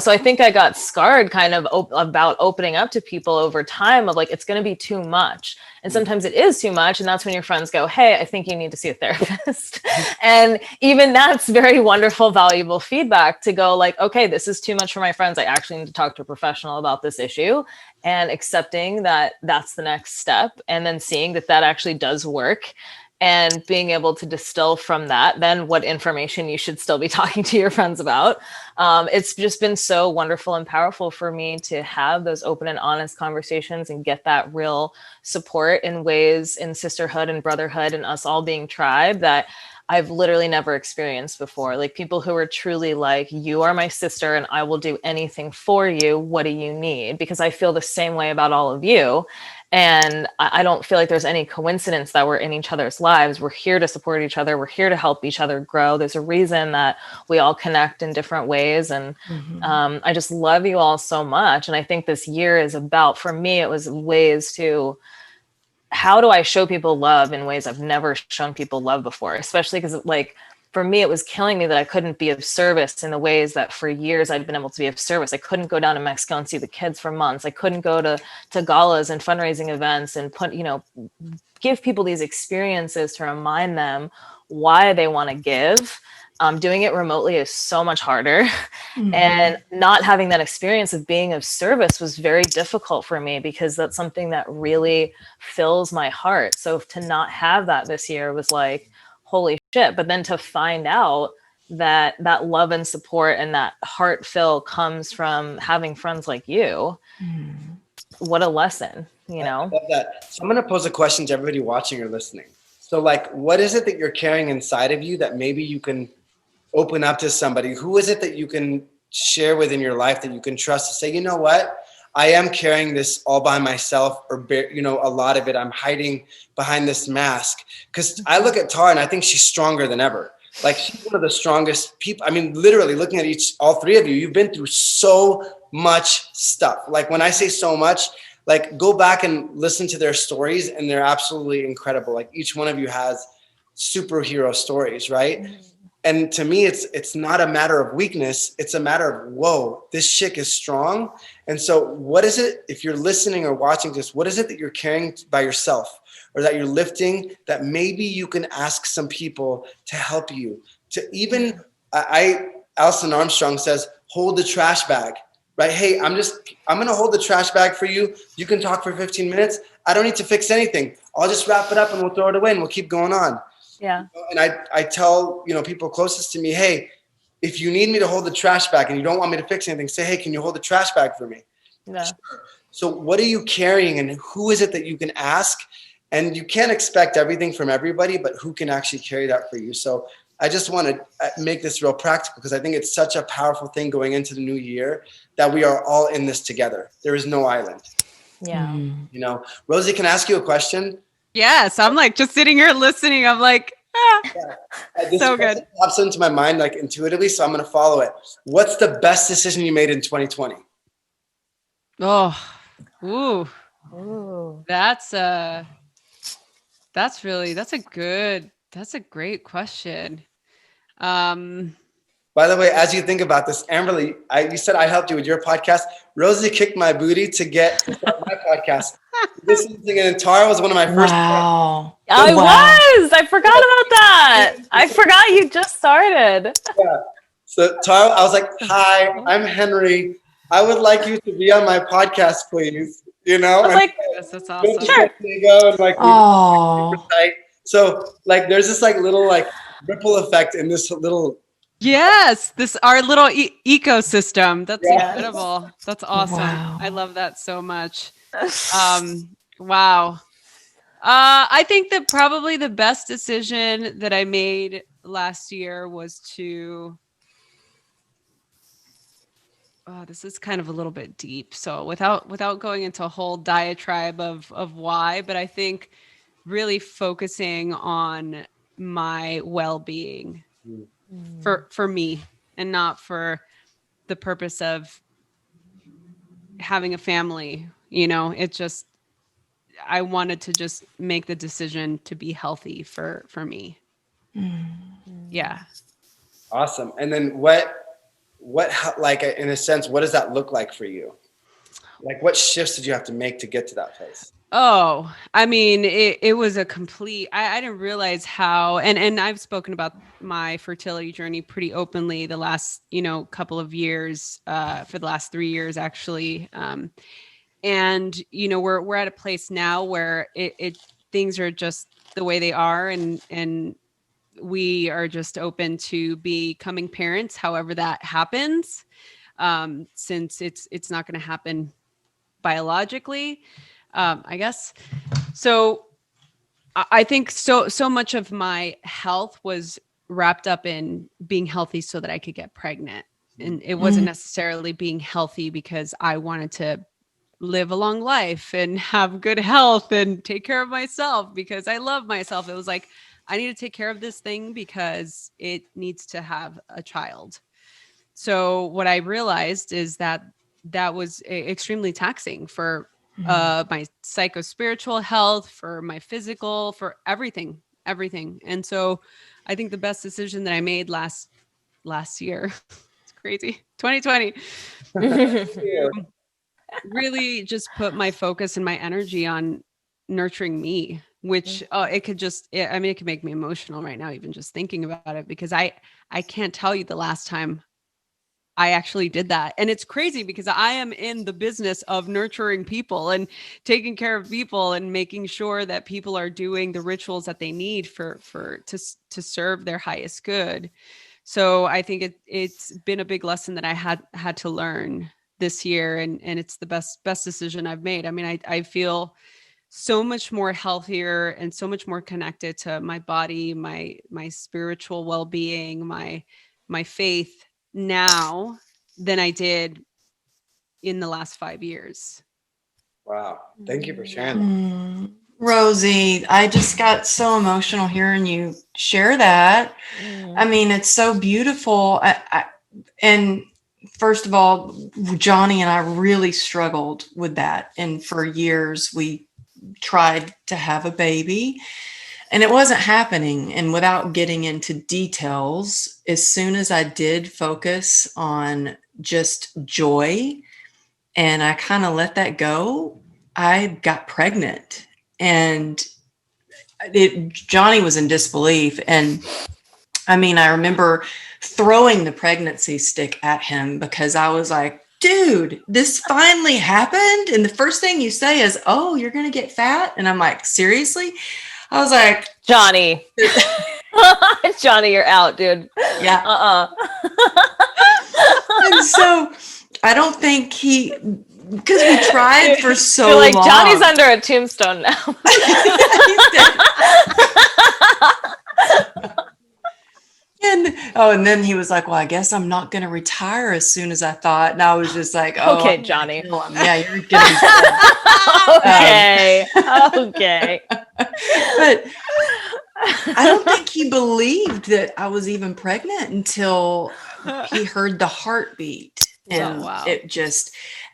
So I think I got scarred kind of about opening up to people over time of like, it's going to be too much. And sometimes it is too much. And that's when your friends go, hey, I think you need to see a therapist. And even that's very wonderful, valuable feedback to go like, okay, this is too much for my friends. I actually need to talk to a professional about this issue, and accepting that that's the next step. And then seeing that that actually does work, and being able to distill from that, then what information you should still be talking to your friends about. It's just been so wonderful and powerful for me to have those open and honest conversations and get that real support in ways in sisterhood and brotherhood and us all being tribe that I've literally never experienced before. Like people who are truly like, you are my sister and I will do anything for you. What do you need? Because I feel the same way about all of you. And I don't feel like there's any coincidence that we're in each other's lives. We're here to support each other. We're here to help each other grow. There's a reason that we all connect in different ways. And I just love you all so much. And I think this year is about, for me, it was ways to, how do I show people love in ways I've never shown people love before, especially because like, for me, it was killing me that I couldn't be of service in the ways that for years I'd been able to be of service. I couldn't go down to Mexico and see the kids for months. I couldn't go to galas and fundraising events and give people these experiences to remind them why they want to give. Doing it remotely is so much harder. And not having that experience of being of service was very difficult for me because that's something that really fills my heart. So to not have that this year was like, holy shit. But then to find out that love and support and that heart fill comes from having friends like you, what a lesson, I love that. So I'm going to pose a question to everybody watching or listening. So like, what is it that you're carrying inside of you that maybe you can open up to somebody? Who is it that you can share with in your life that you can trust to say, you know what? I am carrying this all by myself, or, a lot of it I'm hiding behind this mask. Because I look at Tara and I think she's stronger than ever. Like she's one of the strongest people. I mean, literally looking at all three of you, you've been through so much stuff. Like when I say so much, like go back and listen to their stories and they're absolutely incredible. Like each one of you has superhero stories, right? And to me, it's not a matter of weakness. It's a matter of, whoa, this chick is strong. And so what is it, if you're listening or watching this, what is it that you're carrying by yourself or that you're lifting that maybe you can ask some people to help you to even, Alison Armstrong says, hold the trash bag, right? Hey, I'm going to hold the trash bag for you. You can talk for 15 minutes. I don't need to fix anything. I'll just wrap it up and we'll throw it away and we'll keep going on. Yeah. And I tell, people closest to me, hey, if you need me to hold the trash bag and you don't want me to fix anything, say, hey, can you hold the trash bag for me? Yeah. Sure. So what are you carrying and who is it that you can ask? And you can't expect everything from everybody, but who can actually carry that for you? So I just want to make this real practical because I think it's such a powerful thing going into the new year that we are all in this together. There is no island. Yeah. Rosie, can I ask you a question? Yes, I'm like just sitting here listening. I'm like, This so good. Pops into my mind like intuitively, so I'm going to follow it. What's the best decision you made in 2020? Oh, ooh, that's That's a great question. By the way, as you think about this, Amberly, you said I helped you with your podcast. Rosie kicked my booty to start my podcast. This is and Tara was one of my first. Wow. I Wow. was. I forgot about that. I forgot you just started. Yeah. So Tara, I was like, "Hi, I'm Henry. I would like you to be on my podcast, please." You know, I was like, Yes, that's awesome. Sure. And like, Oh. so like, there's this like little like ripple effect in this little. Yes, this our little ecosystem. That's Yes. incredible. That's awesome. Wow. I love that so much. Wow. I think that probably the best decision that I made last year was to. Oh, this is kind of a little bit deep. So without going into a whole diatribe of why, but I think really focusing on my well-being for me, and not for the purpose of having a family. It just, I wanted to just make the decision to be healthy for me. Yeah. Awesome. And then like in a sense, what does that look like for you? Like what shifts did you have to make to get to that place? Oh, I mean, it was a complete, I didn't realize how, and I've spoken about my fertility journey pretty openly the last, couple of years, for the last 3 years, actually. And, we're at a place now where things are just the way they are. And we are just open to becoming parents, however that happens. Since it's not going to happen biologically, I guess. So I think so much of my health was wrapped up in being healthy so that I could get pregnant. And it wasn't necessarily being healthy because I wanted to live a long life and have good health and take care of myself because I love myself. It was like, I need to take care of this thing because it needs to have a child. So what I realized is that was extremely taxing for my psycho-spiritual health, for my physical, for everything. And so I think the best decision that I made last year, it's crazy, 2020, really just put my focus and my energy on nurturing me, which it could make me emotional right now, even just thinking about it, because I can't tell you the last time I actually did that. And it's crazy because I am in the business of nurturing people and taking care of people and making sure that people are doing the rituals that they need to serve their highest good. So I think it's been a big lesson that I had to learn this year, and it's the best decision I've made. I mean, I feel so much more healthier and so much more connected to my body, my spiritual well-being, my faith now than I did in the last 5 years. Wow. Thank you for sharing. Rosie, I just got so emotional hearing you share that. I mean, it's so beautiful. And first of all, Johnny and I really struggled with that. And for years, we tried to have a baby and it wasn't happening. And without getting into details, as soon as I did focus on just joy and I kind of let that go, I got pregnant. And Johnny was in disbelief. And I mean, I remember throwing the pregnancy stick at him because I was like, dude, this finally happened. And the first thing you say is, oh, you're going to get fat. And I'm like, seriously? I was like, Johnny, Johnny, you're out, dude. Yeah. And so I don't think because we tried for so long. Like, Johnny's under a tombstone now. And then he was like, well, I guess I'm not going to retire as soon as I thought. And I was just like, oh, okay, Johnny. Yeah, you're getting okay. But I don't think he believed that I was even pregnant until he heard the heartbeat. And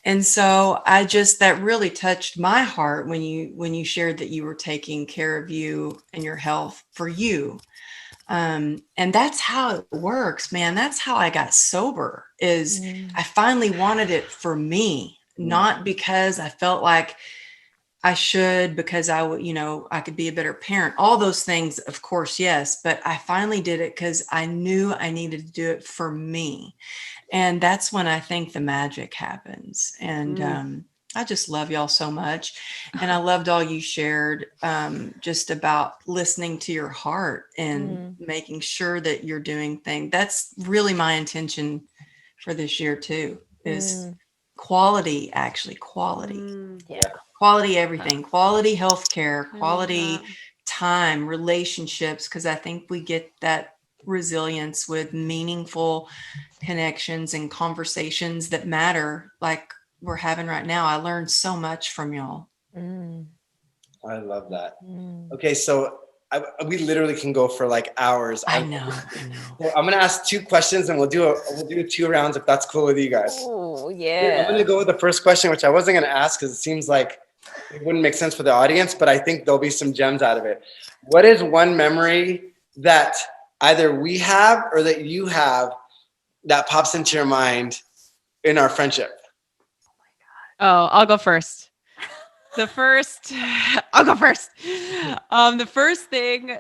And so that really touched my heart when you shared that you were taking care of you and your health for you. And that's how it works, man. That's how I got sober, is I finally wanted it for me, not because I felt like I should, because I could be a better parent. All those things, of course, yes. But I finally did it because I knew I needed to do it for me. And that's when I think the magic happens. And I just love y'all so much. And I loved all you shared, just about listening to your heart and making sure that you're doing things. That's really my intention for this year too, is quality, actually quality. Yeah. Quality everything, quality healthcare, quality time, relationships, because I think we get that resilience with meaningful connections and conversations that matter, like we're having right now. I learned so much from y'all. I love that. Okay, so we literally can go for like hours. I know. So I'm gonna ask 2 questions, and we'll do 2 rounds if that's cool with you guys. Oh, I'm yeah. gonna go with the first question, which I wasn't gonna ask because it seems like it wouldn't make sense for the audience, but I think there'll be some gems out of it. What is one memory that either we have or that you have that pops into your mind in our friendship? Oh, I'll go first. I'll go first. The first thing,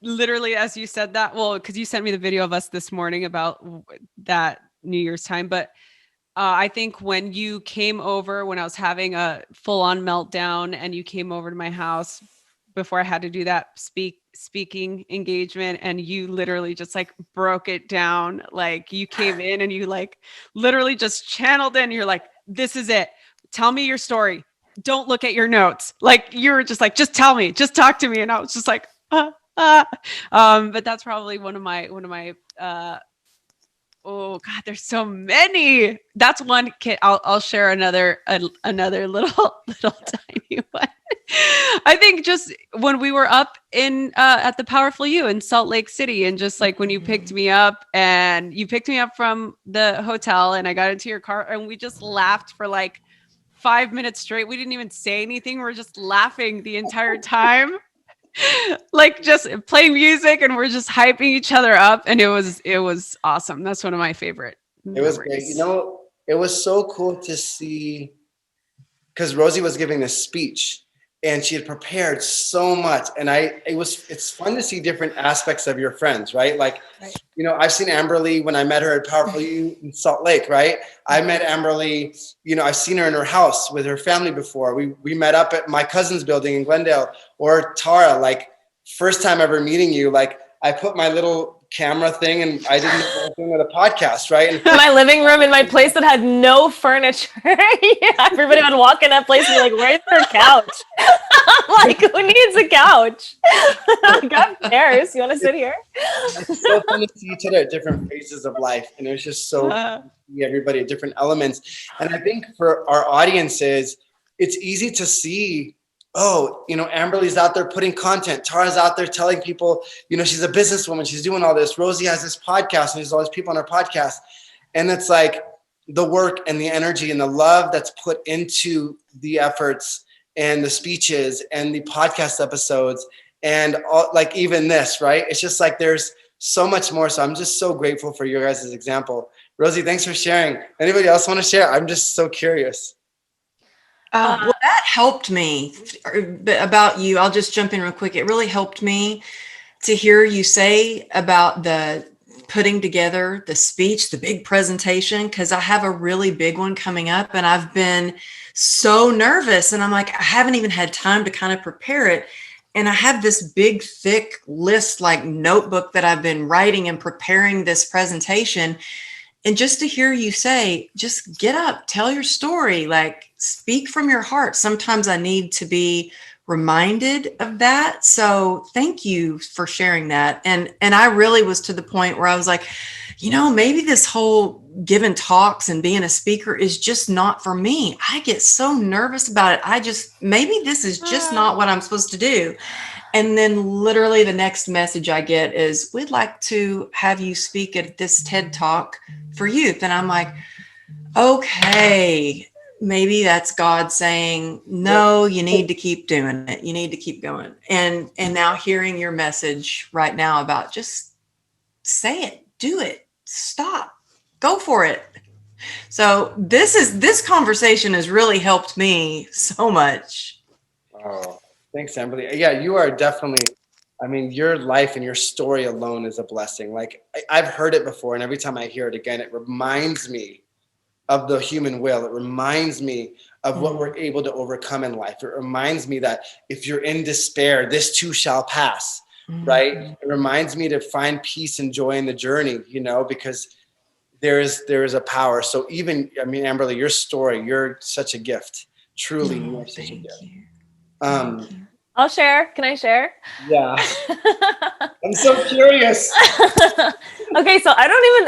literally, as you said that, well, because you sent me the video of us this morning about that New Year's time, but I think when you came over, when I was having a full-on meltdown, and you came over to my house before I had to do that speaking engagement, and you literally just like broke it down. Like, you came in and you like literally just channeled in. You're like, this is it. Tell me your story. Don't look at your notes. Like, you were just like, just tell me, just talk to me. And I was just like, but that's probably one of my, oh God, there's so many. That's one kid. I'll share another little tiny one. I think just when we were up in at the Powerful You in Salt Lake City, and just like when you picked me up, and you picked me up from the hotel, and I got into your car, and we just laughed for like 5 minutes straight. We didn't even say anything. We're just laughing the entire time. Like, just playing music, and we're just hyping each other up, and it was awesome. That's one of my favorite It was great. You know, it was so cool to see, because Rosie was giving this speech and she had prepared so much, and it's fun to see different aspects of your friends, right? Like, you know, I've seen Amberly when I met her at Powerful You in Salt Lake, right? I met Amberly, you know, I've seen her in her house with her family before. We met up at my cousin's building in Glendale. Or Tara, like, first time ever meeting you, like, I put my little camera thing, and I didn't know anything with a podcast, right? And My living room in my place that had no furniture. Yeah, everybody would walk in that place and be like, where's their couch? I'm like, who needs a couch? I got chairs. You want to sit here? It's so fun to see each other at different phases of life. And it was just so fun to see everybody at different elements. And I think for our audiences, it's easy to see, oh, you know, Amberly's out there putting content. Tara's out there telling people, you know, she's a businesswoman. She's doing all this. Rosie has this podcast, and there's all these people on her podcast. And it's like the work and the energy and the love that's put into the efforts and the speeches and the podcast episodes and all, like even this, right? It's just like there's so much more. So I'm just so grateful for your guys' example. Rosie, thanks for sharing. Anybody else want to share? I'm just so curious. Well, that helped me about you. I'll just jump in real quick. It really helped me to hear you say about the putting together the speech, the big presentation, because I have a really big one coming up, and I've been so nervous, and I'm like, I haven't even had time to kind of prepare it. And I have this big, thick list, like notebook that I've been writing and preparing this presentation. And just to hear you say, just get up, tell your story, like speak from your heart. Sometimes I need to be reminded of that. So thank you for sharing that. And I really was to the point where I was like, you know, maybe this whole giving talks and being a speaker is just not for me. I get so nervous about it. Maybe this is just not what I'm supposed to do. And then literally the next message I get is, we'd like to have you speak at this TED Talk for youth. And I'm like, okay, maybe that's God saying, no, you need to keep doing it. You need to keep going. And now hearing your message right now about just say it, do it, stop, go for it. So this conversation has really helped me so much. Oh, thanks, Amberly. Yeah, you are definitely, I mean, your life and your story alone is a blessing. Like I've heard it before, and every time I hear it again, it reminds me of the human will. It reminds me of what we're able to overcome in life. It reminds me that if you're in despair, this too shall pass, right? It reminds me to find peace and joy in the journey, you know, because there is a power. So even, I mean, Amberly, your story, you're such a gift. Truly, you are such a gift. Thank you. I'll share. Can I share? Yeah. I'm so curious. Okay, so I don't even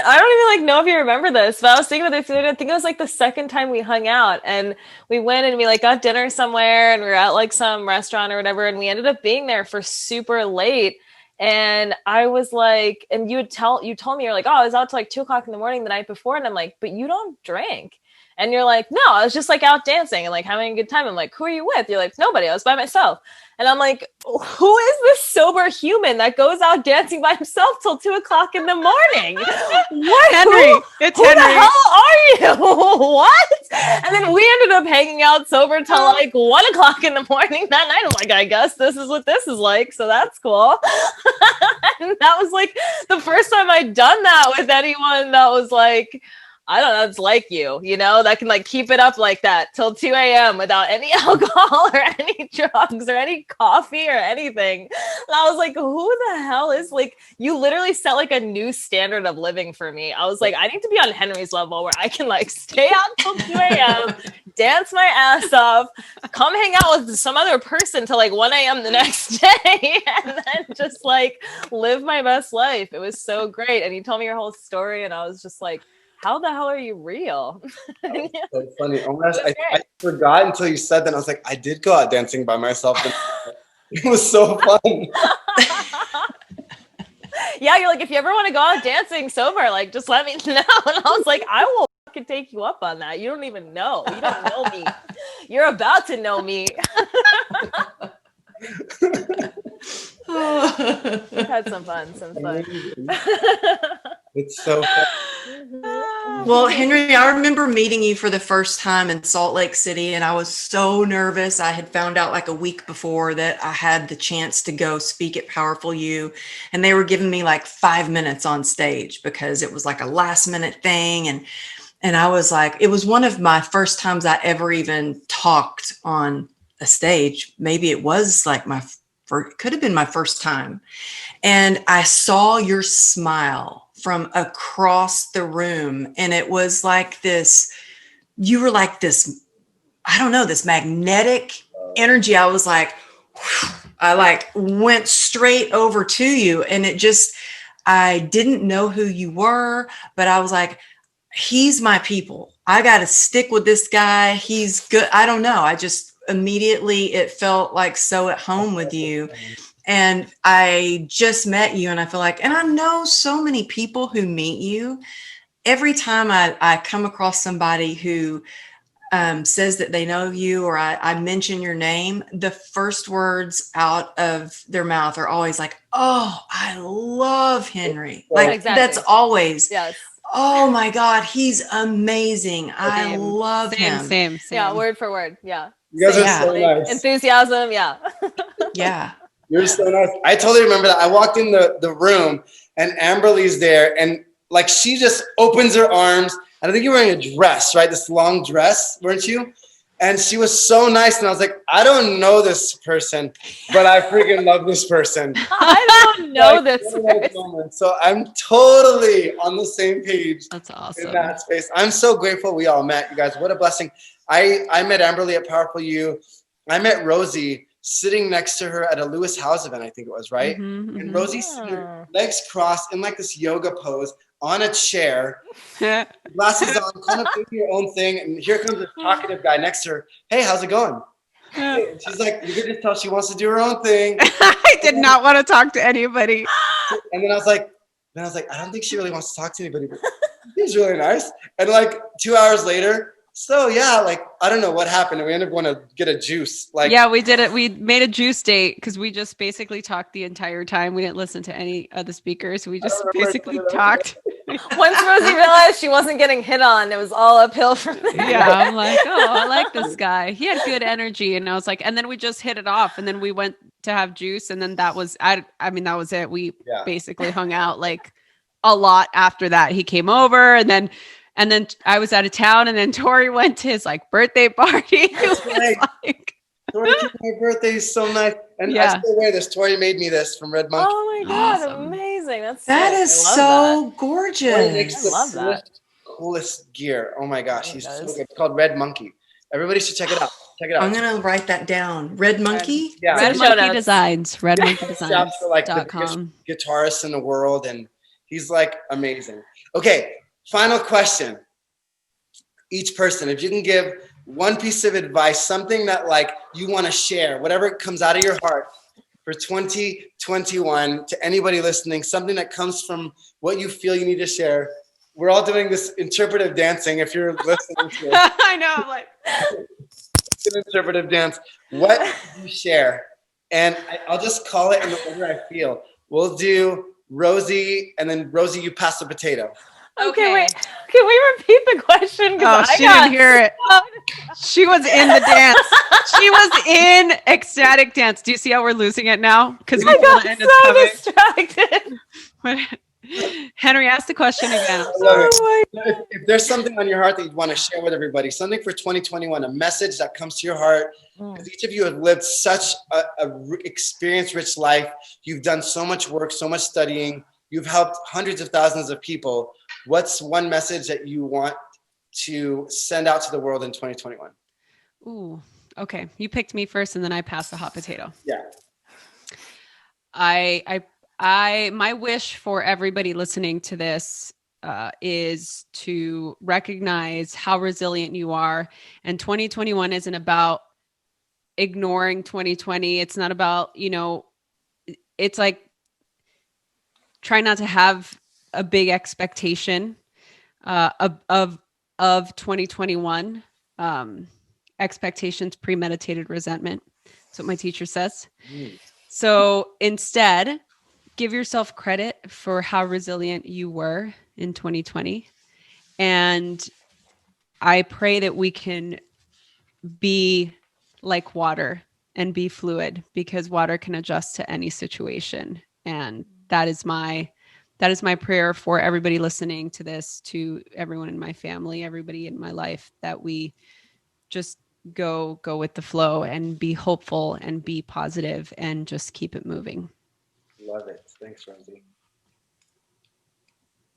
like know if you remember this, but I was thinking about this. I think it was like the second time we hung out, and we went and we like got dinner somewhere, and we were at like some restaurant or whatever, and we ended up being there for super late. And I was like, and you told me, you're like, oh, I was out till like 2:00 in the morning the night before, and I'm like, but you don't drink. And you're like, no, I was just like out dancing and like having a good time. I'm like, who are you with? You're like, nobody, I was by myself. And I'm like, who is this sober human that goes out dancing by himself till 2:00 in the morning? What? Henry, it's who Henry. the hell are you? What? And then we ended up hanging out sober till like 1:00 in the morning that night. I'm like, I guess this is what this is like. So that's cool. And that was like the first time I'd done that with anyone that was like, I don't know, it's like you know, that can like keep it up like that till 2 a.m. without any alcohol or any drugs or any coffee or anything. And I was like, who the hell is, like, you literally set like a new standard of living for me. I was like, I need to be on Henry's level where I can like stay out till 2 a.m., dance my ass off, come hang out with some other person till like 1 a.m. the next day, and then just like live my best life. It was so great. And you told me your whole story, and I was just like, how the hell are you real? So funny. Almost, I forgot until you said that. I was like, I did go out dancing by myself. It was so fun. Yeah, you're like, if you ever want to go out dancing sober, like, just let me know. And I was like, I will fucking take you up on that. You don't even know. You don't know me. You're about to know me. We've had some fun. It's so fun. Well, Henry, I remember meeting you for the first time in Salt Lake City, and I was so nervous. I had found out like a week before that I had the chance to go speak at Powerful You, and they were giving me like 5 minutes on stage because it was like a last minute thing. And I was like, it was one of my first times I ever even talked on a stage. Maybe it was like could have been my first time. And I saw your smile from across the room. And it was like this, you were like this, I don't know, this magnetic energy. I was like, whew, I like went straight over to you. And it just, I didn't know who you were, but I was like, he's my people. I got to stick with this guy. He's good. I don't know. I just immediately, it felt like so at home with you. And I just met you, and I feel like, and I know so many people who meet you. Every time I come across somebody who says that they know you, or I mention your name, the first words out of their mouth are always like, oh, I love Henry. Like, exactly. That's always, Yes. oh my God, he's amazing. I love him. Same. Yeah, word for word. Yeah. You guys are Yeah. so nice. Enthusiasm. Yeah. Yeah. You're so nice. I totally remember that. I walked in the room, and Amberly's there, and like she just opens her arms. And I think you're wearing a dress, right? This long dress, weren't you? And she was so nice. And I was like, I don't know this person, but I freaking love this person. I don't know this person. So I'm totally on the same page. That's awesome. In that space. I'm so grateful we all met, you guys. What a blessing. I met Amberly at Powerful You. I met Rosie sitting next to her at a Lewis House event, I think it was, right? And Rosie's sitting her legs crossed in like this yoga pose on a chair, glasses on, kind of doing your own thing. And here comes a talkative guy next to her. Hey, how's it going? And she's like, you can just tell she wants to do her own thing. I did not want to talk to anybody. And then I was like, I don't think she really wants to talk to anybody, but she's really nice. And like 2 hours later, So yeah, like I don't know what happened. We ended up going to get a juice. Like yeah, we did it. We made a juice date because we just basically talked the entire time. We didn't listen to any of the speakers. We just basically talked. Once Rosie realized she wasn't getting hit on, it was all uphill from there. Yeah, I'm like, oh, I like this guy. He had good energy, and I was like, and then we just hit it off, and then we went to have juice, and then that was, I mean, that was it. We basically hung out like a lot after that. He came over, and then I was out of town, and then Tori went to his like birthday party. It was like, Tori, my birthday is so nice, and I still wear this. Tori made me this from Red Monkey. Oh my god, Awesome. Amazing! That's That sick. is I love so that. gorgeous. Tori makes the I love that. coolest gear. Oh my gosh, he's so good. It's called Red Monkey. Everybody should check it out. Check it out. I'm gonna write that down. Red Monkey. Yeah. Red Show Monkey notes. Designs. Red Monkey Shop for like the Designs.com. biggest guitarist in the world, and he's like amazing. Okay, final question. Each person, if you can give one piece of advice, something that like you want to share, whatever comes out of your heart for 2021 to anybody listening, something that comes from what you feel you need to share. We're all doing this interpretive dancing. If you're listening to it, I know. I'm like, it's an interpretive dance. What do you share? And I'll just call it in the order I feel. We'll do Rosie, and then Rosie, you pass the potato. Okay, wait. Can we repeat the question? Oh, she didn't hear it. She was in the dance. She was in ecstatic dance. Do you see how we're losing it now? Because I got so distracted. Henry, ask the question again. Oh my God. If there's something on your heart that you want to share with everybody, something for 2021, a message that comes to your heart, because each of you have lived such a experience-rich life. You've done so much work, so much studying. You've helped hundreds of thousands of people. What's one message that you want to send out to the world in 2021? Ooh, okay. You picked me first, and then I passed the hot potato. Yeah. My wish for everybody listening to this is to recognize how resilient you are. And 2021 isn't about ignoring 2020. It's not about, it's like try not to have a big expectation of 2021. Expectations, premeditated resentment. That's what my teacher says. So instead, give yourself credit for how resilient you were in 2020. And I pray that we can be like water and be fluid, because water can adjust to any situation. And that is my prayer for everybody listening to this, to everyone in my family, everybody in my life, that we just go with the flow and be hopeful and be positive and just keep it moving. Love it. Thanks, Rosie.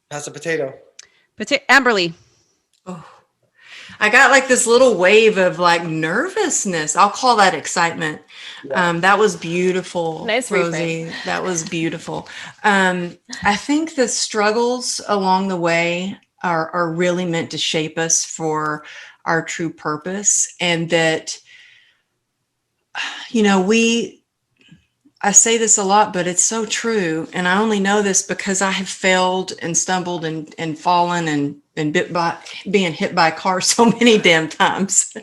Pass a potato. Amberly. Oh, I got like this little wave of like nervousness. I'll call that excitement. Yeah. That was beautiful. Nice Rosie. reframe. That was beautiful. I think the struggles along the way are really meant to shape us for our true purpose. And that, I say this a lot, but it's so true. And I only know this because I have failed and stumbled and fallen and being hit by a car so many damn times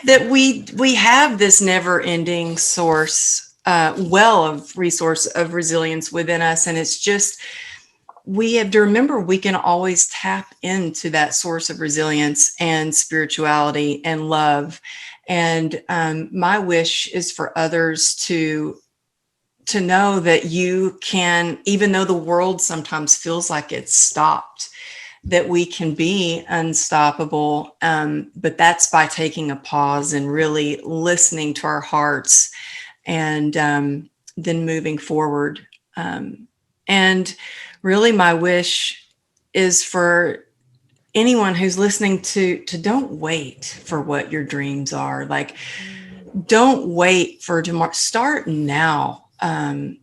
that we have this never ending source, well of resource of resilience within us. And it's just, we have to remember we can always tap into that source of resilience and spirituality and love. And my wish is for others to know that you can, even though the world sometimes feels like it's stopped, that we can be unstoppable. But that's by taking a pause and really listening to our hearts, and then moving forward. And really my wish is for anyone who's listening to don't wait for what your dreams are. Like, don't wait for tomorrow. Start now.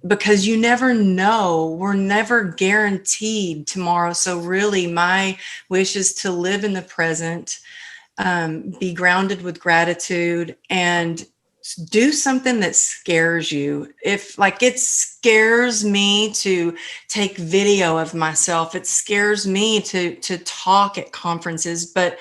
Because you never know, we're never guaranteed tomorrow. So really my wish is to live in the present, be grounded with gratitude, and do something that scares you. If like it scares me to take video of myself, it scares me to talk at conferences, but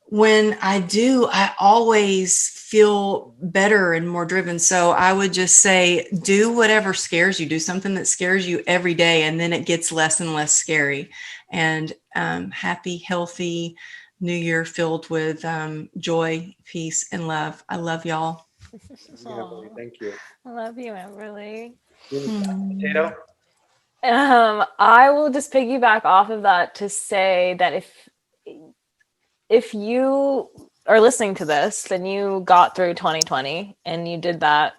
when I do, I always feel better and more driven. So I would just say, do whatever scares you. Do something that scares you every day, and then it gets less and less scary. And happy, healthy New Year filled with joy, peace, and love. I love y'all. Emily, thank you. I love you, Emily. Potato. I will just piggyback off of that to say that if you are listening to this, then you got through 2020 and you did that,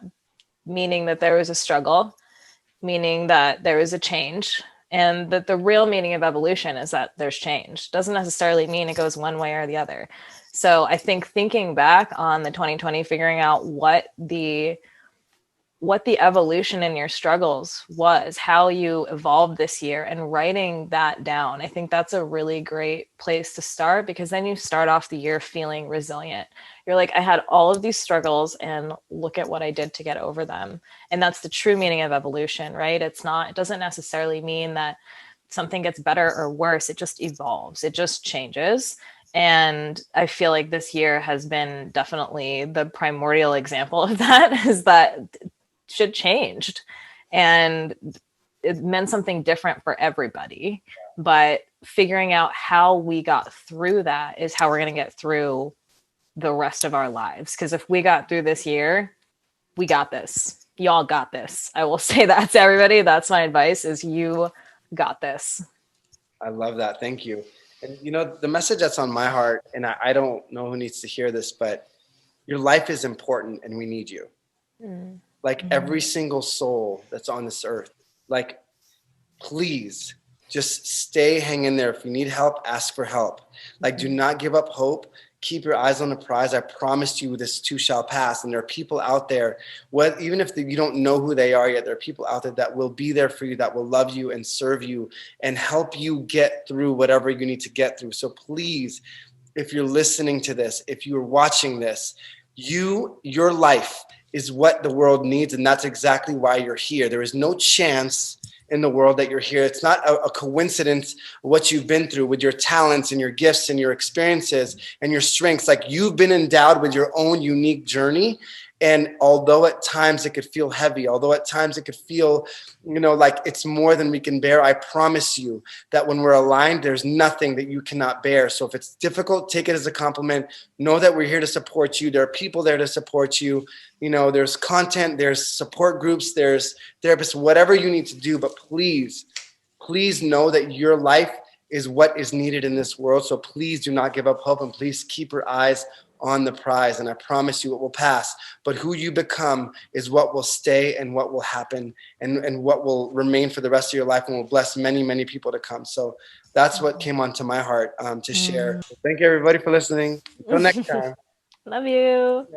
meaning that there was a struggle, meaning that there was a change, and that the real meaning of evolution is that there's change. Doesn't necessarily mean it goes one way or the other. So I think thinking back on the 2020, figuring out what the evolution in your struggles was, how you evolved this year, and writing that down. I think that's a really great place to start, because then you start off the year feeling resilient. You're like, I had all of these struggles and look at what I did to get over them. And that's the true meaning of evolution, right? It doesn't necessarily mean that something gets better or worse. It just evolves. It just changes. And I feel like this year has been definitely the primordial example of that, is that shit changed and it meant something different for everybody. But figuring out how we got through that is how we're going to get through the rest of our lives. Because if we got through this year, we got this. Y'all got this. I will say that to everybody. That's my advice, is you got this. I love that. Thank you. And you know, the message that's on my heart, and I don't know who needs to hear this, but your life is important and we need you. Like every single soul that's on this earth, like, please just stay, hang in there. If you need help, ask for help. Like, do not give up hope. Keep your eyes on the prize. I promised you this too shall pass. And there are people out there, even if you don't know who they are yet, there are people out there that will be there for you, that will love you and serve you and help you get through whatever you need to get through. So please, if you're listening to this, if you're watching this, your life is what the world needs, and that's exactly why you're here. There is no chance in the world that you're here. It's not a coincidence what you've been through with your talents and your gifts and your experiences and your strengths. Like, you've been endowed with your own unique journey. And although at times it could feel heavy, although at times it could feel, like it's more than we can bear, I promise you that when we're aligned, there's nothing that you cannot bear. So if it's difficult, take it as a compliment. Know that we're here to support you. There are people there to support you. There's content, there's support groups, there's therapists, whatever you need to do. But please know that your life is what is needed in this world. So please do not give up hope, and please keep your eyes on the prize. And I promise you it will pass. But who you become is what will stay and what will happen and what will remain for the rest of your life and will bless many, many people to come. So that's what came onto my heart to share. So thank you, everybody, for listening. Until next time. Love you.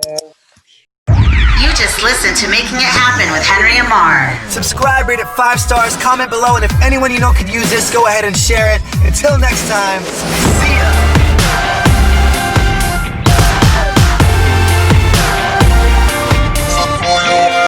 You just listened to Making It Happen with Henry Ammar. Subscribe, rate it 5 stars, comment below, and if anyone you know could use this, go ahead and share it. Until next time, see ya.